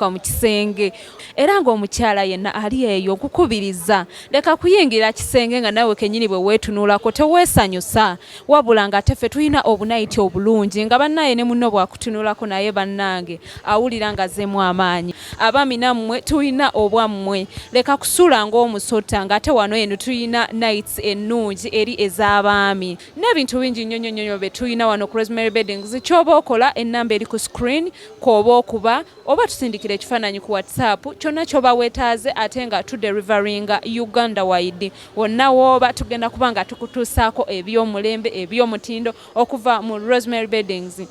E: mu kisenge era ng'omukyala yenna ali eyo okukubiriza leka kuyingira kisenge nga nawe kennyini bwe weetunuulako teweesanyusa wabula nga teffe tulina obunayiti obulungi nga bannaye ne munno bwakutunuulako naye bannange awulira nga zeemu amaanyi abaami nammwe tulina obwammwe leka kusula ng'omusota ng'ate wano eno tulina nights ennungi eri ez'abaami n'ebintu bingi nnyo bye tulina wano ku Rosemary Beddings. Ky'oba okola ennamba eri ku screen kw'oba okuba oba tusindikira ekifaananyi ku WhatsApp kyonna ky'oba weetaaze ate nga tuderivaringa Uganda wide wonna w'oba tugenda kuba nga tukutuusaako eby'omulembe eby'omutindo okuva mu Rosemary Beddings.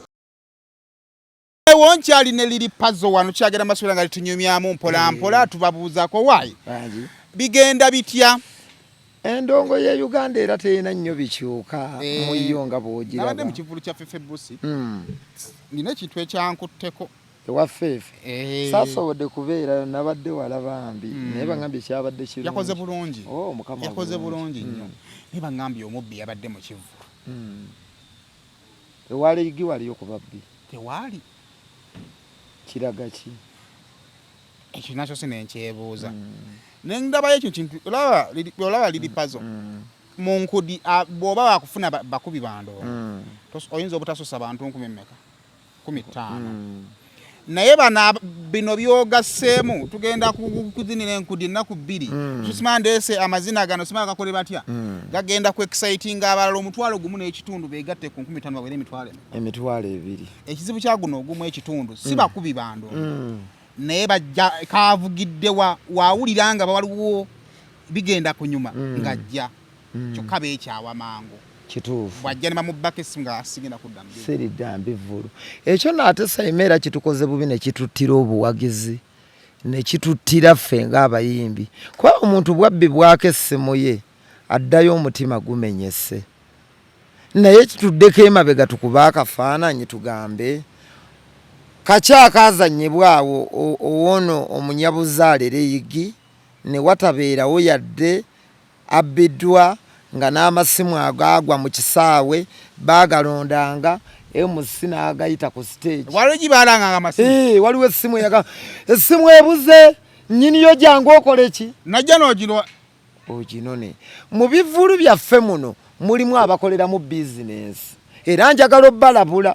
B: Wonkyali ne liri puzzle wano kyagera masula nga tunyumyamu mpola mpola tubabuuzako waayi bigenda bitya
A: endongo ya Uganda era teyina nnyo bikyuka muyo nga bw'ogiraba
B: nabadde mu kivulu kya Fefe Busi nina ekintu ekyankutteko
A: ewafeefe saasobodde kubeerayo nabadde wala bambi naye baŋambye kyabadde kirungi
B: yakoze bulungi
A: mukama
B: yakoze bulungi nnyo naye baŋambye omubbi yabadde mu kivvulu
A: ewaleegi waliyo ku babbi
B: tewaali
A: kiraga ki
B: ekyo nakyo sinenkyebuuza nendabayo ekyo kintu olaba liri pazo mu nkudi bw'oba wakufuna bakubi bandoo oyinza obutasusa bantu 15 naye bino byogasseemu tugenda kuzinira enkudi ennaku 2 tusimandeese amazina gano simala gakole batya gagenda ku excitinga abalala omutwalo gumu n'ekitundu beegatte ku 15 babere
A: emitwalo 2
B: ekizibu kya guno ogumu ekitundu si bakubi bandoo naye bajja kaavugidde wawulira nga waliwo bigenda kunyuma ng'ajja kyokka beekyawa mangu
A: kituufu
B: bwajja ne bamubaka essimu nga asigenda kuddamu
A: siridda mbivulu ekyo naate Saimera kitukoze bubi ne kituttira obuwagizi ne kituttira ffe ng'abayimbi kuba omuntu bwabbi bwako essimu ye addayo omutima gumenyese naye kituddeko emabega tukuba akafaananyi tugambe kakyakazannyibwawo owono omunyabuzaale Leyigi ne watabeerawo yadde abbiddwa nga n'amasimu agagwa mu kisaawe baagalondanga MC n'agayita ku stage
B: waliwo gibalanga amasimu
A: waliwo essimu essimu ebuze nnyiniyo jangu okole ki
B: najja n'ogino
A: oginone mu bivulu byaffe muno mulimu abakolera mu bizinensi era njagala obbalabula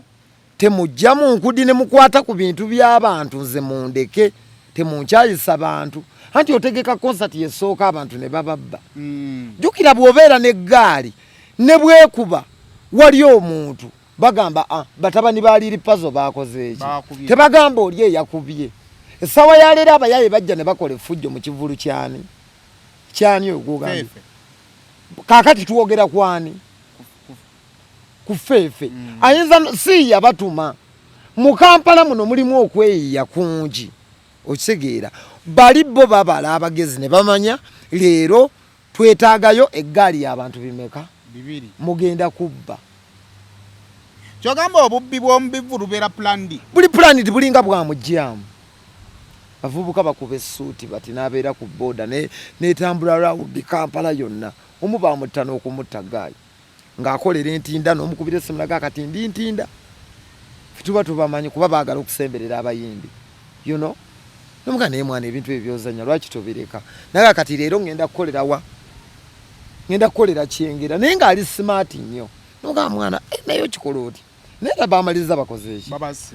A: temujja mu nkudi ne mukwata ku bintu by'abantu nze mundeke temunkyayisa bantu anti otegeka concert yesooka abantu ne bababba jukira bw'obeera n'eggaali ne bwekuba wali omuntu bagamba batabani baliri pazo bakoze eki tebagamba oli eyakubye essawa ya leero abayaye bajja ne bakola effujjo mu kivulu kyani ogugambye kaakati tuwogera kwani ku Ffeefe ayinza si yabatuma mu Kampala muno mulimu okweyiya kungi okitegeera bali bo babala abagezi ne bamanya leero twetaagayo eggaali y'abantu bimeka
B: 2
A: mugenda kubba
B: kyogamba obubbi bw'omu bivulu beera planned
A: buli planned bulinga bwamugyamu bavubuka bakuba essuuti bati n'abeera ku booda netambula rawundi Kampala yonna omu bamutta n'okumutta ggaali ng'akolera entinda n'omukubira essimu laga kati ntinda tuba tubamanyi kuba baagala okusemberera abayimbi nomuga naye mwana ebintu ebyozanya lwaki tobireka naye kati leero ngenda kukolera kyengera naye ng'ali smart nnyo nomuga mwana naye okikola oti naye bamaliza bakoze eki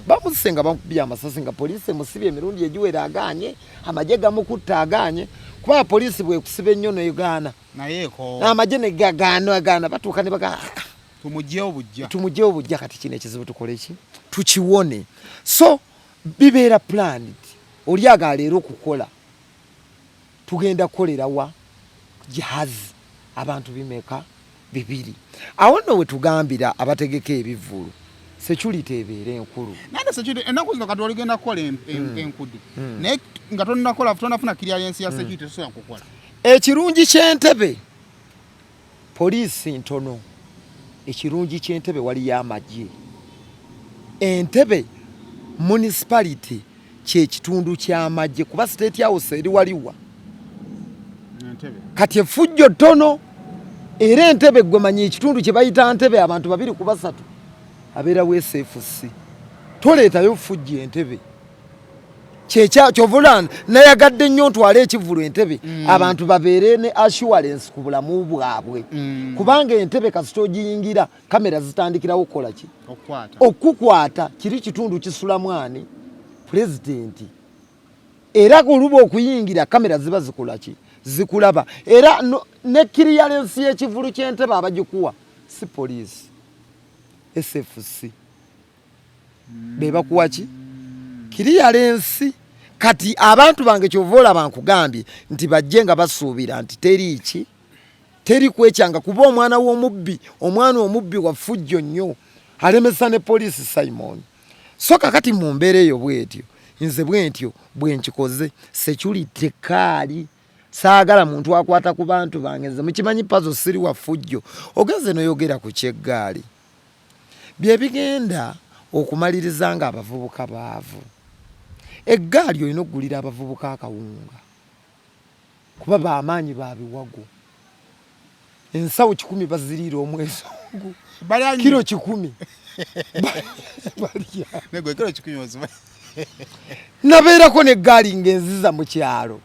A: bamusse nga bamukubye amasasi nga poliisi emusibye emirundi egiwera aganye amagye gamukutta aganye kuba poliisi bwekusiba ennyo negaana amagye negagaana batuuka ne bagaa tumugyewo bujja kati kino ekizibu tukole ki tukiwone so bibeera planned oli agaleero okukola tugenda kukolera wa jahazi abantu bimeka 2 awo nno we tugambira abategeka ebivulu security ebeera enkulu
B: nande security ennaku zino kati oligenda kukola enkudi naye nga tonafuna clearance ya security tosobola kukola
A: ekirungi ky'Entebbe poliisi ntono ekirungi ky'Entebbe waliyo amagye Entebbe municipality kyekitundu ky'amagye kuba state house eri waliwa kati effujjo ttono era Entebbe gwe manyi ekitundu kye bayita Entebbe abantu 2 ku 3 abeera SFC toleetayo ffujjo Entebbe kyovulana nayagadde nnyo ntwala ekivulu Entebbe abantu babeere ne assurance ku bulamu bwabwe kubanga Entebbe kasita ogiyingira kamera zitandikirawo okukola ki okukwata kiri kitundu kisulamu ani pulezidenti era oluba okuyingira kamera ziba zikola ki zikulaba era ne clearance y'ekivulu ky'Entebbe abagikuwa si poliisi SFC beba kuwa ki clearance kati abantu bange kyovola bankugambye nti bajje nga basuubira nti teri kwekyanga kuba omwana omubbi wa ffujjo nnyo alemesa ne poliisi Simon so kakati mu mbeera eyo bwetyo nze bwentyo bwenkikoze security kaali saagala muntu akwata ku bantu bange nze mukimanyi pazo siri wa ffujjo ogenze noyogera ku kyeggaali bye bigenda okumaliriza nga abavubuka baavu eggaali olina okugulira abavubuka akawunga kuba bamaanyi babiwago ensawo 10 baziriira omwezi kilo 10
B: nego kilo 10
A: nabeerako n'eggaali ngenziza mu kyalo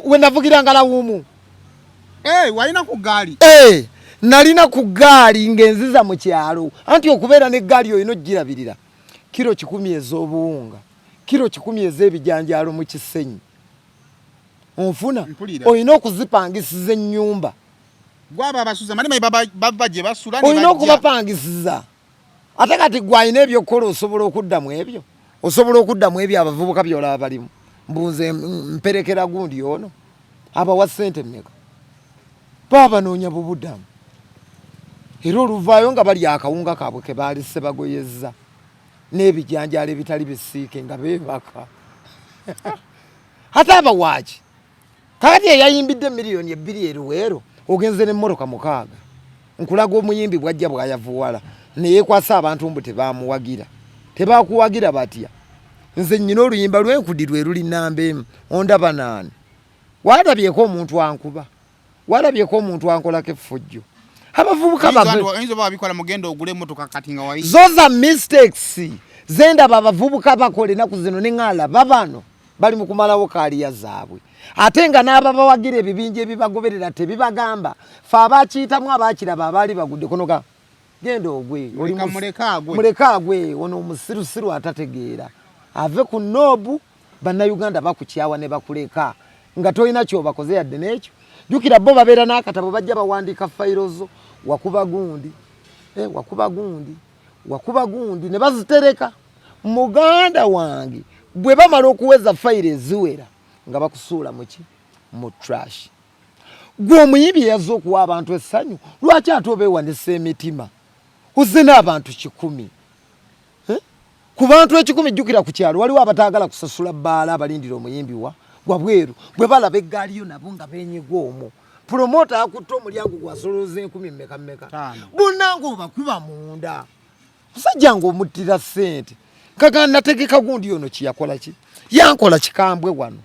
A: we navugiranga lawumu
B: walina ku gaali
A: nalina ku gaali ngenziza mu kyalo anti okubeera n'eggaali olina ogirabirira kilo 10 ez'obuwunga kilo 10 ez'ebijanjaalo mu Kisenyi onfuna olina okuzipangisiza ennyumba
B: gwaba abasuza mani baba gye basula
A: olina okubapangisiza ate kati gwalina ebyokukola osobola okuddamu ebyo abavubuka byolaba balimu mbunze mperekera gundi ono abawa ssente mmeka baba noonya bubuddamu era oluvaayo nga bali akawunga kaabwe ke baalise bagoyezza n'ebijanjaalo ebitali bisiike nga beebaka ate abawaaki kakati eyayimbidde miliyoni 2 eruweero ogenze n'emmoroka 6 nkulaga omuyimbi bwajja bwayavuwala neyekwasa abantu mbu tebaamuwagira tebaakuwagira batya nze nnyina oluyimba lwenkudirwe luli namba 1 ondaba naani walabyeko omuntu ankuba walabyeko omuntu ankolako effujjo abavubuka
B: babikola mugenda ogule emmotoka kati nga wayi
A: zoza mistakes zendaba abavubuka bakola ennaku zino neŋŋala babano bali mu kumalawo kaaliya zaabwe ate nga n'ababawagira ebibinja ebibagoberera tebibagamba fe abakiyitamu abakiraba abaali bagudde konoga genda ogwe muleka agwe ono omusirusiru atategeera ave ku noobu bannayuganda bakukyawa ne bakuleka nga tolina kyobakoze yadde n'ekyo jjukira bo babeera n'akatabo bajja bawandiika fayiro zo wakuba gundi ne bazitereka muganda wange bwe bamala okuweza fayiro eziwera nga bakusuula mu trash gwe omuyimbi yazze okuwa abantu essanyu lwaki ate obeewandisa emitima uzze n'abantu 10 ku bantu 10 jjukira ku kyalo waliwo abataagala kusasula bbaala abalindira omuyimbi wabweru bwe balaba eggaaliyo nabo nga beenyiga omwo promota akutte omulyango gwasoloza 10 mmeka bonnanga obakuba munda musajja ng'omuttira ssente kaga nategeka gundi ono kiyakola ki yankola kikambwe wano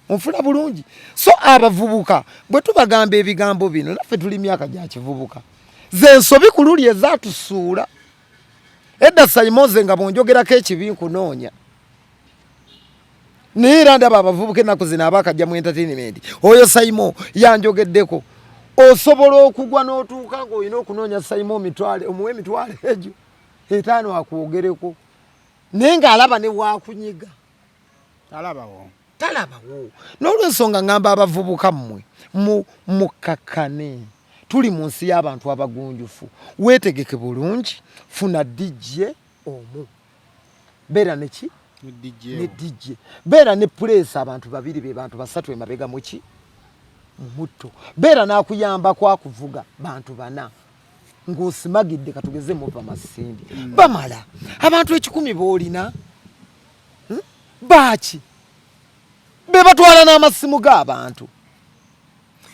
A: onfuna bulungi so abavubuka bwe tubagamba ebigambo bino naffe tuli myaka gya kivubuka ze nsobi kululi ezatusuula edda Saimoze nga bonjogerako ekibi nkunoonya naye ndaba abavubuka ennaku zino abakajja mu entertainment oyo Saimo yanjogeddeko osobola okugwa n'otuuka ng'olina okunoonya Saimo omuwe emitwalo egyo 5 akwogereko naye ng'alaba ne waakunyiga
B: talabawo
A: n'olwensonga ngamba abavubuka mmwe mukakane tuli mu nsi y'abantu abagunjufu weetegeke bulungi funa DJ omu beera neki ne DJ beera ne place abantu babiri be bantu basatu emabega muki mutto beera n'akuyambako akuvuga bantu 4 ng'osimagidde katugeze muva masindi bamala abantu 10 boolina baaki be batwala n'amasimu g'abantu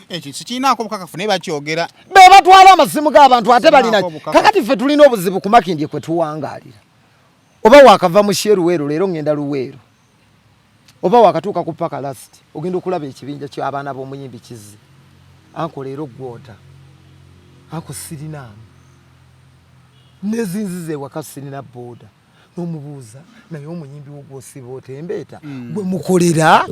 B: ekyo sikinaako bukakafu naye bakyogera
A: be batwala amasimu g'abantu ate balina kakati ffe tulina obuzibu ku Makindye kwe tuwangaalira oba wakava mu Sheruweero leero ngenda Luweero oba wakatuuka ku paka last ogenda okulaba ekibinja ky'abaana b'omuyimbi Kizzi anko leero gwota anko sirinaamu nezinzize ewaka sirina booda n'omubuuza naye omuyimbi wo gw'osiba otembeeta gwe mukolera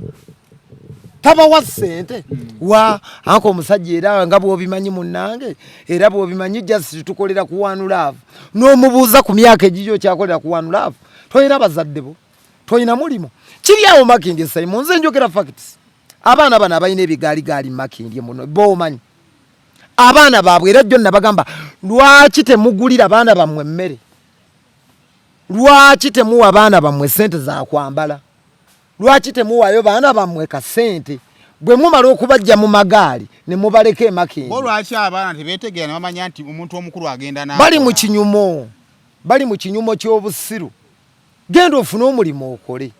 A: tabawa ssente wa anko omusajja era nga bw'obimanyi munnange era bw'obimanyi just tukolera ku One Love n'omubuuza ku myaka egigyo kyakolera ku One Love toyina bazadde bo toyina mulimo kiri awo Makindye Simon nze njogera facts abaana bano abalina ebigaaligaali Makindye muno b'omanyi abaana baabwe era jjo nabagamba lwaki temugulira abaana bammwe emmere lwaki temuwa abaana bammwe ssente za kwambala lwaki temuwayo baana bammwe kasente bwe mumala okubajja mu magaali ne mubaleka e Makindye
B: bo lwaki abaana tebeetegeera ne bamanya nti omuntu omukulu agenda naabo
A: bali mu kinyumo ky'obusiru genda ofune omulimu okole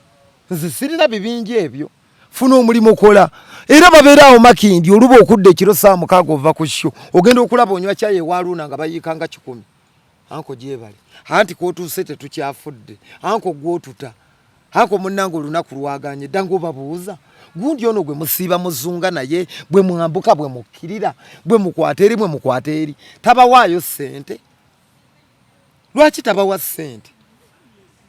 A: nze sirina bibinja ebyo funa omulimu kola era babeeraawo Makindye oluba okudda ekiro 6 ova ku sho ogenda okulaba onywa kyayi ewaluuna nga bayiikanga 10 anko gyebale anti kootuuse tetukyafudde anko gwotuta Hako munnango lunaku lwaganye dango babuuza. Gundi ono gwe musiba muzunga naye bwe mwambuka bwe mukkirira bwe mukwateri tabawaayo ssente. Lwaki tabawa ssente?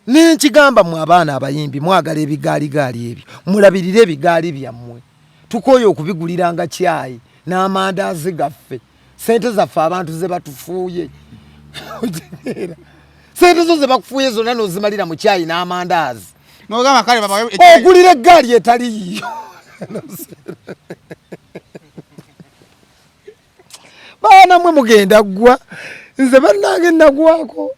A: N'ekigamba mu abaana abayimbi mwagala ebigaaligaali ebyo mulabirire ebigaali byammwe tukoye okubiguliranga cyayi n'amandaazi gaffe ssente zaffe abantu ze batufuuye. Ssente zo ze bakufuuye zonna n'ozimalira mu cyayi n'amandaazi.
B: N'ogamba kale baba
A: ogulira eggaali etaliiyo. Baana mwe mugenda ggwa nze bannange nagwako.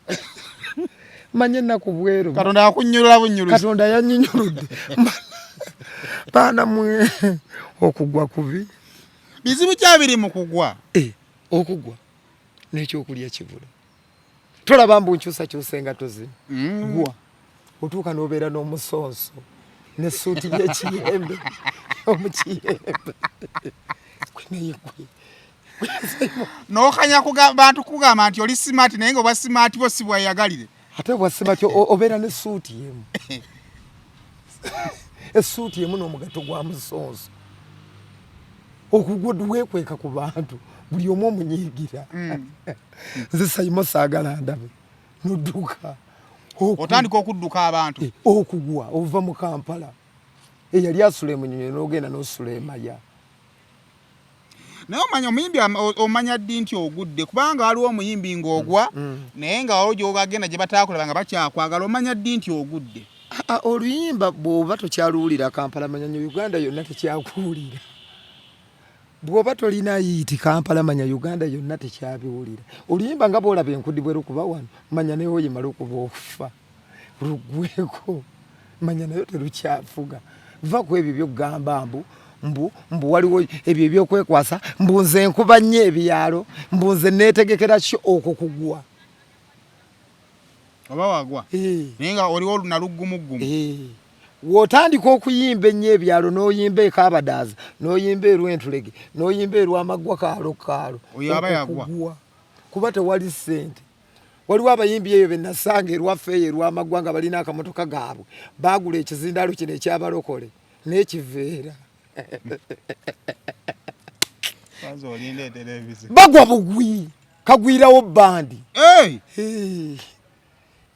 A: Manye ennaku bweru.
B: Katonda akunnyulula bunnyuluzi.
A: Katonda yannyinnyuludde. Baana mwe okugwa kubi.
B: Bizibu kyabiri mu kugwa.
A: Okugwa n'ekyokulya kibula. Tolaba mbu nkyusa engato zino. Gwa otuuka n'obeera n'omusonso n'essuuti y'ekiyembe omukiyembe.
B: N'okanya bantu kugamba nti oli simaati naye nga obwa simaati bo si bweyagalire.
A: Ate bwa simaati obeera n'essuuti yemu. Essuuti yemu n'omugato gwa musonso. Okugwa weekweka ku bantu buli omu omunyiigira. Nze sayimo saagala ndabe n'odduka.
B: Otandika okudduka abantu.
A: Okugwa ova mu Kampala. Eyali asula emunyonyo n'ogenda n'osula emaya.
B: Naye omanya omuyimbi omanya ddi nti ogudde kubanga waliwo omuyimbi ng'ogwa naye nga waliwo gy'ogenda gye bataakulaba nga bakyakwagala omanya ddi nti ogudde.
A: Oluyimba bw'oba tokyaluwulira Kampala manya Uganda yonna tekyakuwulira. Bw'oba tolina yiiti Kampala manya Uganda yonna tekyabiwulira. Oluyimba nga bw'olaba enkudi bwe lukuba wano manya naye oyima lukuba okufa lugweko manya nayo terukyafuga. Va ku ebyo by'okugamba mbu waliwo ebyo ebyokwekwasa mbu nze nkuba nnyo ebyalo mbu nze neetegekera kyo okwo kugwa.
B: Oba wagwa naye nga oliwo nalugumugumu.
A: Wotandika okuyimba ennyo ebyalo n'oyimba ekabadaaza n'oyimba erw'entulege n'oyimba erw'amaggwa kaalo
B: oyo aba yagwa
A: kuba tewali ssente. Waliwo abayimbi eyo bennasanga erwaffe eyo erw'amaggwa nga balina akamotoka gaabwe baagula ekizindalo kino ekyabalokole n'ekiveera. Bagwa bugwi kagwirawo bandi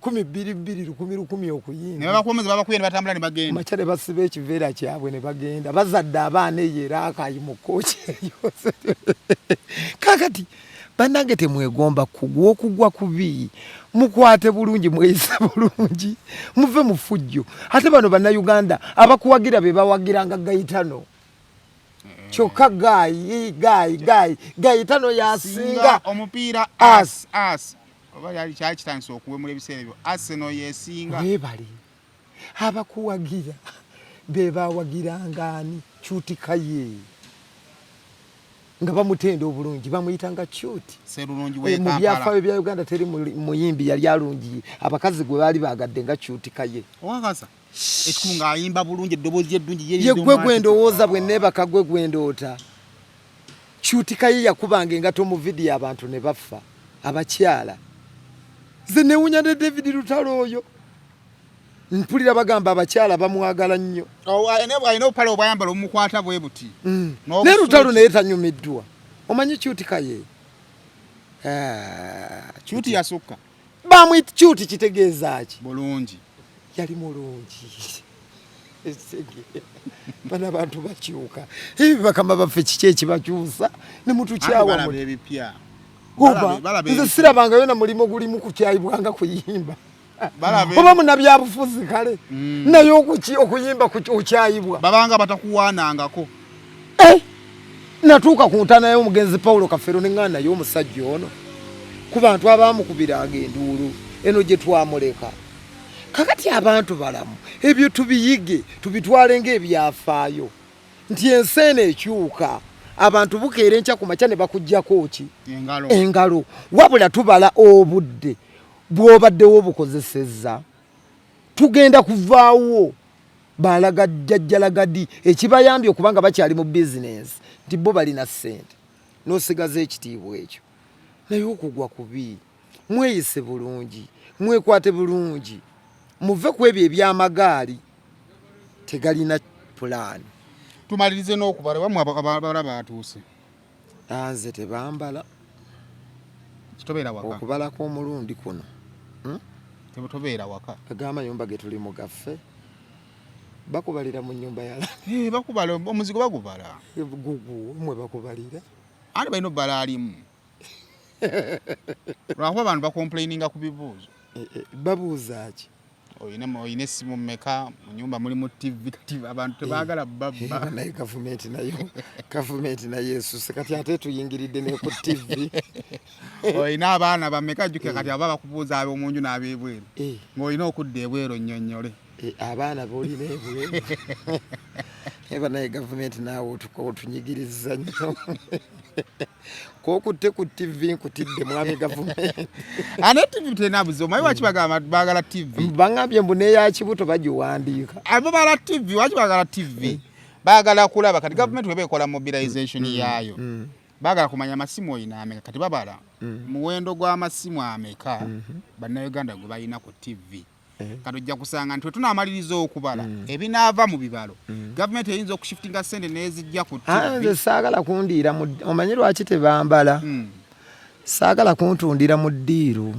A: 12,000 okuyimba.
B: Ne babakomeza babakuye ne batambula ne bagenda.
A: Macha ne basiba ekiveera kyabwe ne bagenda. Bazadde abaana eyo akayi mu kooki eyo. Kakati bannange temwegomba kugwa okugwa kubi. Mukwate bulungi mweyise bulungi. Muve mu fujjo. Ate bano bannayuganda abakuwagira be bawagiranga Gayitano. Kyokka Gayitano yasinga
B: omupiira as. Oba yali kyali kitandise okuwemula ebiseera ebyo Arsenal yesinga.
A: Webali abakuwagira be bawagiranga ani Kyutikaye nga bamutenda obulungi bamuyitanga Kyuti.
B: Serulungi we
A: Kampala. Mu byafaayo bya Uganda teri muyimbi yali alungi abakazi gwe bali bagadde nga Kyutikaye.
B: Owakasa ekikunga ayimba bulungi eddoboozi eddungi
A: ye gwe ndowooza bwe neebaka gwe ndoota. Kyutikaye yakubanga engato mu vidiyo abantu ne bafa abakyala. Ze newunya ne David Lutalo oyo. Mpulira bagamba abakyala bamwagala nnyo.
B: Ayina opale obwayambala omukwata bwe buti.
A: Ne Lutalo naye tanyumiddwa. Omanyi Kyutikaye?
B: Kyuti yasukka.
A: Bamwita Kyuti kitegeeza ki?
B: Bulungi.
A: Yali mulungi. Bana bantu bakyuka. Ebi bakama baffe kiki ekibakyusa ne mutukyawa mu
B: ebipya.
A: Nze sirabanga yona mulimo gulimu kukyayibwanga kuyimba. Oba munabyabufuzi kale naye okuyimba kukyayibwa
B: babanga batakuwaanangako.
A: Natuuka ku ntana y'omugenzi Paulo Kafero n'engana y'omusajja ono ku bantu abaamukubiranga enduulu eno gye twamuleka. Kakati abantu balamu ebyo tubiyige tubitwale ng'ebyafaayo nti enseena ekyuka abantu bukeera enkya ku makya ne bakuggyako ki engalo wabula tubala obudde bw'obaddewo obukozesezza tugenda kuvaawo balagajjalagadi ekibayambye okubanga bakyali mu bizinesi nti bo balina ssente n'osigaza ekitiibwa ekyo. Naye okugwa kubi mweyise bulungi mwekwate bulungi muve ku ebyo ebyamagaali tegalina pulaani.
B: Tumalirize n'okubala bamwe abala batuuse.
A: Nze tebambala
B: Kitobeera waka.
A: okubala kw'omulundi kuno.
B: Tobeera waka.
A: Ag'amayumba ge tuli mu gaffe bakubalira mu nnyumba yala.
B: Bakubala omuzigo bagubala.
A: Gugu mwe bakubalira.
B: Ate balina obbala alimu. Lwakuba abantu bakomplaininga ku bibuuzo.
A: Babuuza ki?
B: Oyina essimu mmeka mu nyumba mulimu TV kati abantu tebaagala babba.
A: Naye gavumenti nayo esuse kati ate tuyingiridde ne ku TV.
B: Oyina abaana bammeka jjukira kati aba bakubuuza ab'omunju n'ab'ebweru. Ng'olina okudda ebweru onnyonnyole.
A: Abaana boolina ebweru. Eba naye gavumenti naawe otunyigiriza nnyo. Kokutte ku TV nkutidde mwami gavumenti.
B: Ane TV tenabuze omanyi waki baagala TV?
A: Bangambye mbu neya kibuto bagiwandiika.
B: Abo bala TV waki baagala TV? Baagala kulaba kati gavumenti weba ekola mobilization yaayo. Baagala kumanya amasimu oyina ameka kati babala. Muwendo gw'amasimu ameka bannayuganda gwe balina ku TV. Kati ojja kusanga nti tunaamaliriza okubala ebinaava mu bibalo gavumenti eyinza okushiftinga ssente n'ezijja ku TV.
A: Nze saagala kundiira omanyi lwaki tebambala? Saagala kuntundira mu ddiiru.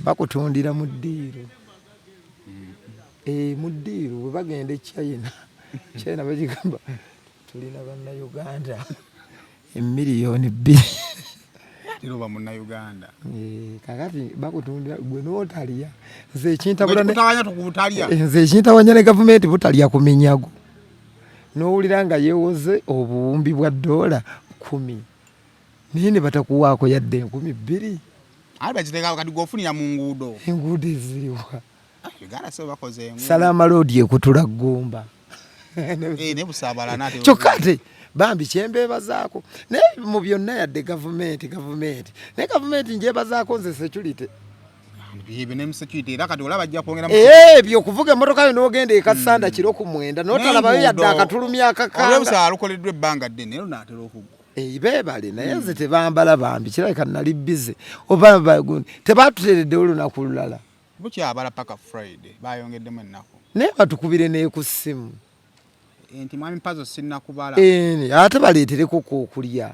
A: Bakutundira mu ddiiru. Mu ddiiru bwe bagenda e China bagigamba tulina bannayuganda emiliyoni 2.
B: Tiroba munnayuganda.
A: Kakati bakutundira gwe n'otalya.
B: Nze
A: ekintawanya ne gavumenti butalya ku minyago. N'owulira nga yeewoze obuwumbi bwa $10. Naye ne batakuwaako yadde 2,000.
B: Ate bakiteeka kati gwofunira mu nguudo.
A: Enguudo eziriwa.
B: Uganda so bakoze enguudo.
A: Salama road ekutula Gomba.
B: Ne Busaabala n'ate.
A: Kyokka ate bambi kyembeebazaako naye mu byonna yadde gavumenti naye gavumenti njebazaako nze security.
B: Ebyo ne security era kati olaba ajja kwongera mu.
A: Ebyo okuvuga emmotoka yo n'ogenda ekasanda kiro ku 9 n'otalabayo yadde akatulumya akakanga.
B: Olwebusa alukoleddwa ebbanga ddene era n'atera okugwa.
A: Beebale naye nze tebambala bambi kirabika nali bize oba tebaatuteredde olunaku lulala.
B: Bukyabala paka Friday bayongeddemu ennaku.
A: Naye batukubire n'eku ssimu.
B: Enti mwami mpazo sinnakubala.
A: Ate baleetereko k'okulya.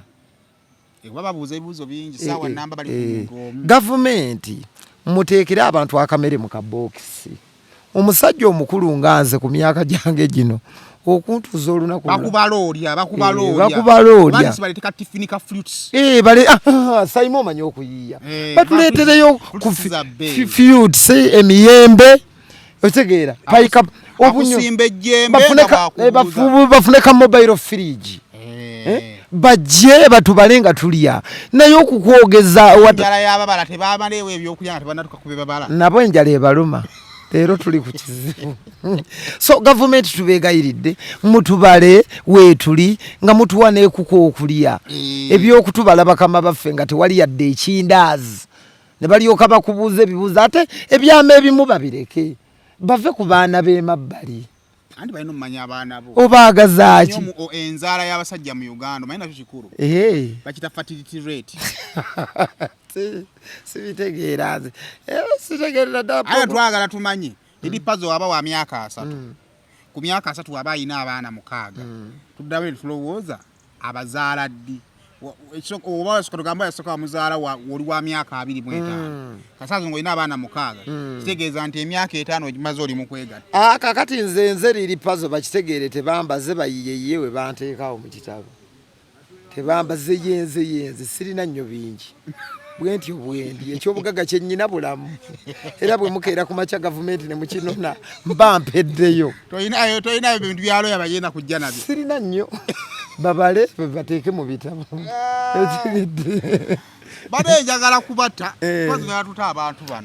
B: Bababuuza ebibuuzo bingi saawa namba bali ku muntu omu.
A: Gavumenti muteekere abantu akamere mu kabookisi. Omusajja omukulu nga nze ku myaka gyange gino okuntuuza olunaku
B: bakubalooya. Bali baleeteka tifinika fruits.
A: Sayima omanyi okuyiiya. Batuleetereyo ku fruits emiyembe otegeera payika
B: okusimba ejjembe
A: bafuneka mobile fridge. Bajje batubale nga tulya naye okukwogeza
B: enjala y'ababala tebamaleewo ebyokulya nga tebannatuka ku bebabala
A: nabo enjala ebaluma leero tuli ku kizibu. So gavumenti tubeegayiridde mutubale weetuli nga mutuwa n'ekuko okulya ebyokutubala bakama baffe nga tewali yadde ekindaazi ne balyoka bakubuuza ebibuuzo ate ebyama ebimu babireke bave ku baana b'emabbali.
B: Andi balina omumanya abaana bo
A: obaagaza ki?
B: Enzaala y'abasajja mu Uganda omanyi nakyo kikulu bakita fertility rate.
A: Sibitegeera nze sitegeerera ddala.
B: Aye twagala tumanye Didi Pazo aba wa myaka 3 ku myaka 3 aba ayina abaana 6 tuddabe tulowooza abazaala ddi oba tugamba yasoka muzaala oli wa myaka 25 kasazo ng'olina abaana 6 kitegeeza nti emyaka 5 ogimaze oli mu kwegatta.
A: Kakati nze Didi Pazo bakitegeere tebambaze bayiyeyiye we banteekawo mu kitabo tebambaze yenze sirina nnyo bingi bwenti obwendi ekyobugaga kyennyina bulamu era bwe mukeera ku makya gavumenti ne mukinona mba mpeddeyo.
B: Toyinayo ebintu byalo yabayenda kujja nabyo.
A: Sirina nnyo babale bateeke mu bitabo.
B: Bade njagala kubatta twazina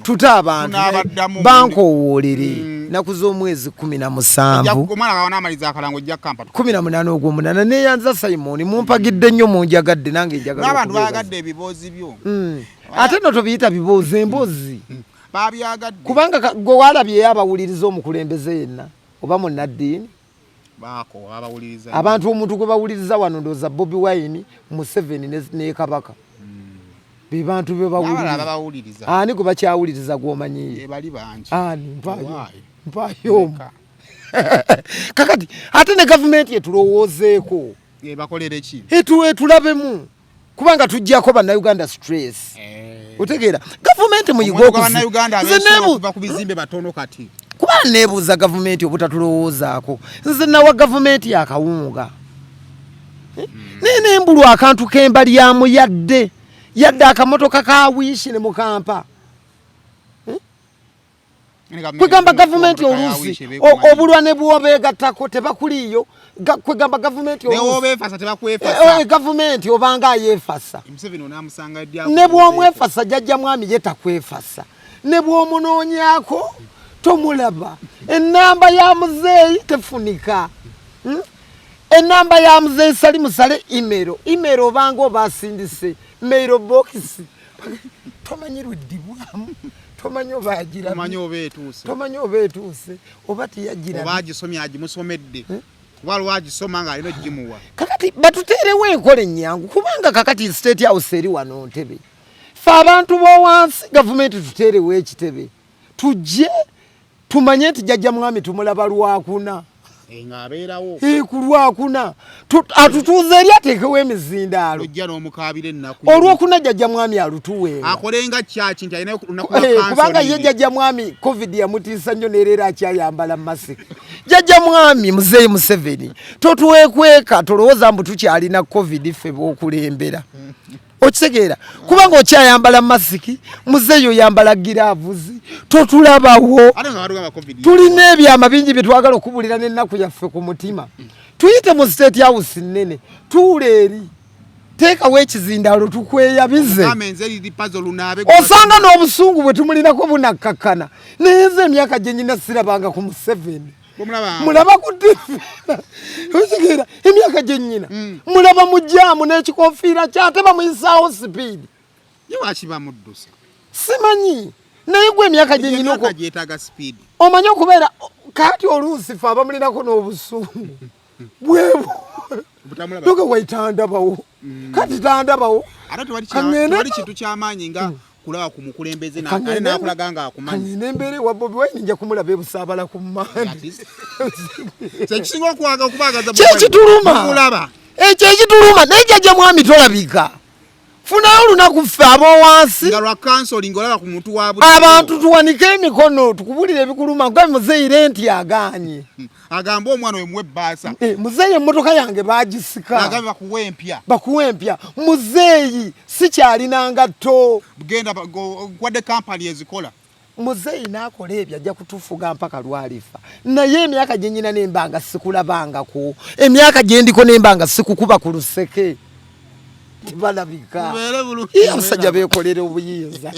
A: tuta abantu bankowoolere naku z'omwezi 17
B: omwana kawana amaliza akalango ojja kampa
A: 18 ogw'omunana neyanza Simon mumpagidde nnyo munjagadde nange njagala
B: n'abantu bayagadde ebiboozi byo
A: ate no tobiyita biboozi embozi
B: babyagadde
A: kubanga gwe walabye abawuliriza omukulembeze yenna oba munnaddiini
B: baako abawuliriza
A: abantu omuntu gwe bawuliriza wano ndooza Bobi Wine Museveni ne Kabaka be bantu be bawuliriza ani gwe bakyawuliriza gw'omanyiye
B: bali bangi
A: ani mpayo kakati ate ne gavumenti etulowoozeeko
B: bakolere ki
A: etulabemu kubanga tujjako bannayuganda stress otegeera gavumenti
B: muyigokuva ku bizimbe batono kati
A: kuba neebuuza gavumenti obutatulowoozaako nze nawa gavumenti yakawunga nembulwa akantu kembalyamu yadde akamotoka kawiishi ne mukampa kwegamba gavumenti oluusi obulwa ne bwobeegattako tebakuliyo kwegamba gavumenti gavumenti obanga ayeefasa ne bw'omwefasa jjajja mwami ye takwefasa ne bw'omunoonyako tomulaba ennamba ya muzeeyi tefunika ennamba ya muzeeyi sali musale imero obanga oba asindise mailo bokisi tomanyi luddibwamu tomanyi oba agira tomanyi oba etuuse oba teyagira
B: oba agisomye agimusomedde kuba lwagisoma ng'alina ogimuwa
A: kakati batuteerewo enkola ennyangu kubanga kakati state house eri wano ntebe fe abantu b'owansi gavumenti tuteerewo ekitebe tujje tumanye nti jjajja mwami tumulaba lwakuna
B: ng'abeerawo
A: ku lwakuna atutuuza eri ateekewo emizindaalo
B: ojja n'omukaabira ennaku
A: olwokuna jjajja mwami alutuweewa
B: akolenga kyaki nti alina
A: kubanga ye jjajja mwami covid yamutiisa nnyo nereera akyayambala masiki jjajja mwami muzeeyi Museveni totuweekweka tolowooza mbu tukyalina covid ffe b'okulembera okitegeera kubanga okyayambala masiki muzeeyi oyambala giraavuzi totulabawo tulina ebyama bingi bye twagala okubulira n'ennaku yaffe ku mutima tuyite mu state house nnene tuula eri teekawo ekizindaalo tukweyabize osanga n'obusungu bwe tumulinako bunakkakkana naye nze emyaka gye nyina sirabanga ku Museveni mulaba ku tivi okitegeera emyaka gye nnyina mulaba mu jaamu n'ekikofiira kyate bamuyisaawo sipiidi
B: yewakiba muddusa
A: simanyi naye gwe emyaka gye nnyina
B: gyetaaga sipiidi
A: omanyi okubeera kati oluusi fe abamulinako n'obusungu bwebo noga waitandabawo kati tandabawo
B: ate tewali kintu kyamaanyi nga kulaba ku mukulembeze nakulaga nga akumanyi
A: kanyine embeere wa Bobi Wine nja kumulaba ebusaabala ku mmandi
B: kyekisinga okubagaza
A: kyekituluma ekyo ekituluma naye jjajja mwami tolabika funayo olunaku ffe ab'owansi
B: nga lwa kansoling olaba ku muntu wa
A: abantu tuwanike emikono tukubulira ebikuluma nga muzeeyi renti agaanye
B: agamba omwana we muwe ebbaasa
A: muzeeyi emmotoka yange baagisika
B: agambe
A: bakuwe empya muzeeyi sikyalina ngatto
B: genda wadde kampani ezikola
A: muzeeyi n'akola ebyo ajja kutufuga mpaka lwalifa naye emyaka gye nnyina nembanga sikulabangako emyaka gye ndiko nembanga sikukuba ku luseke tibalabika abasajja beekolera obuyinza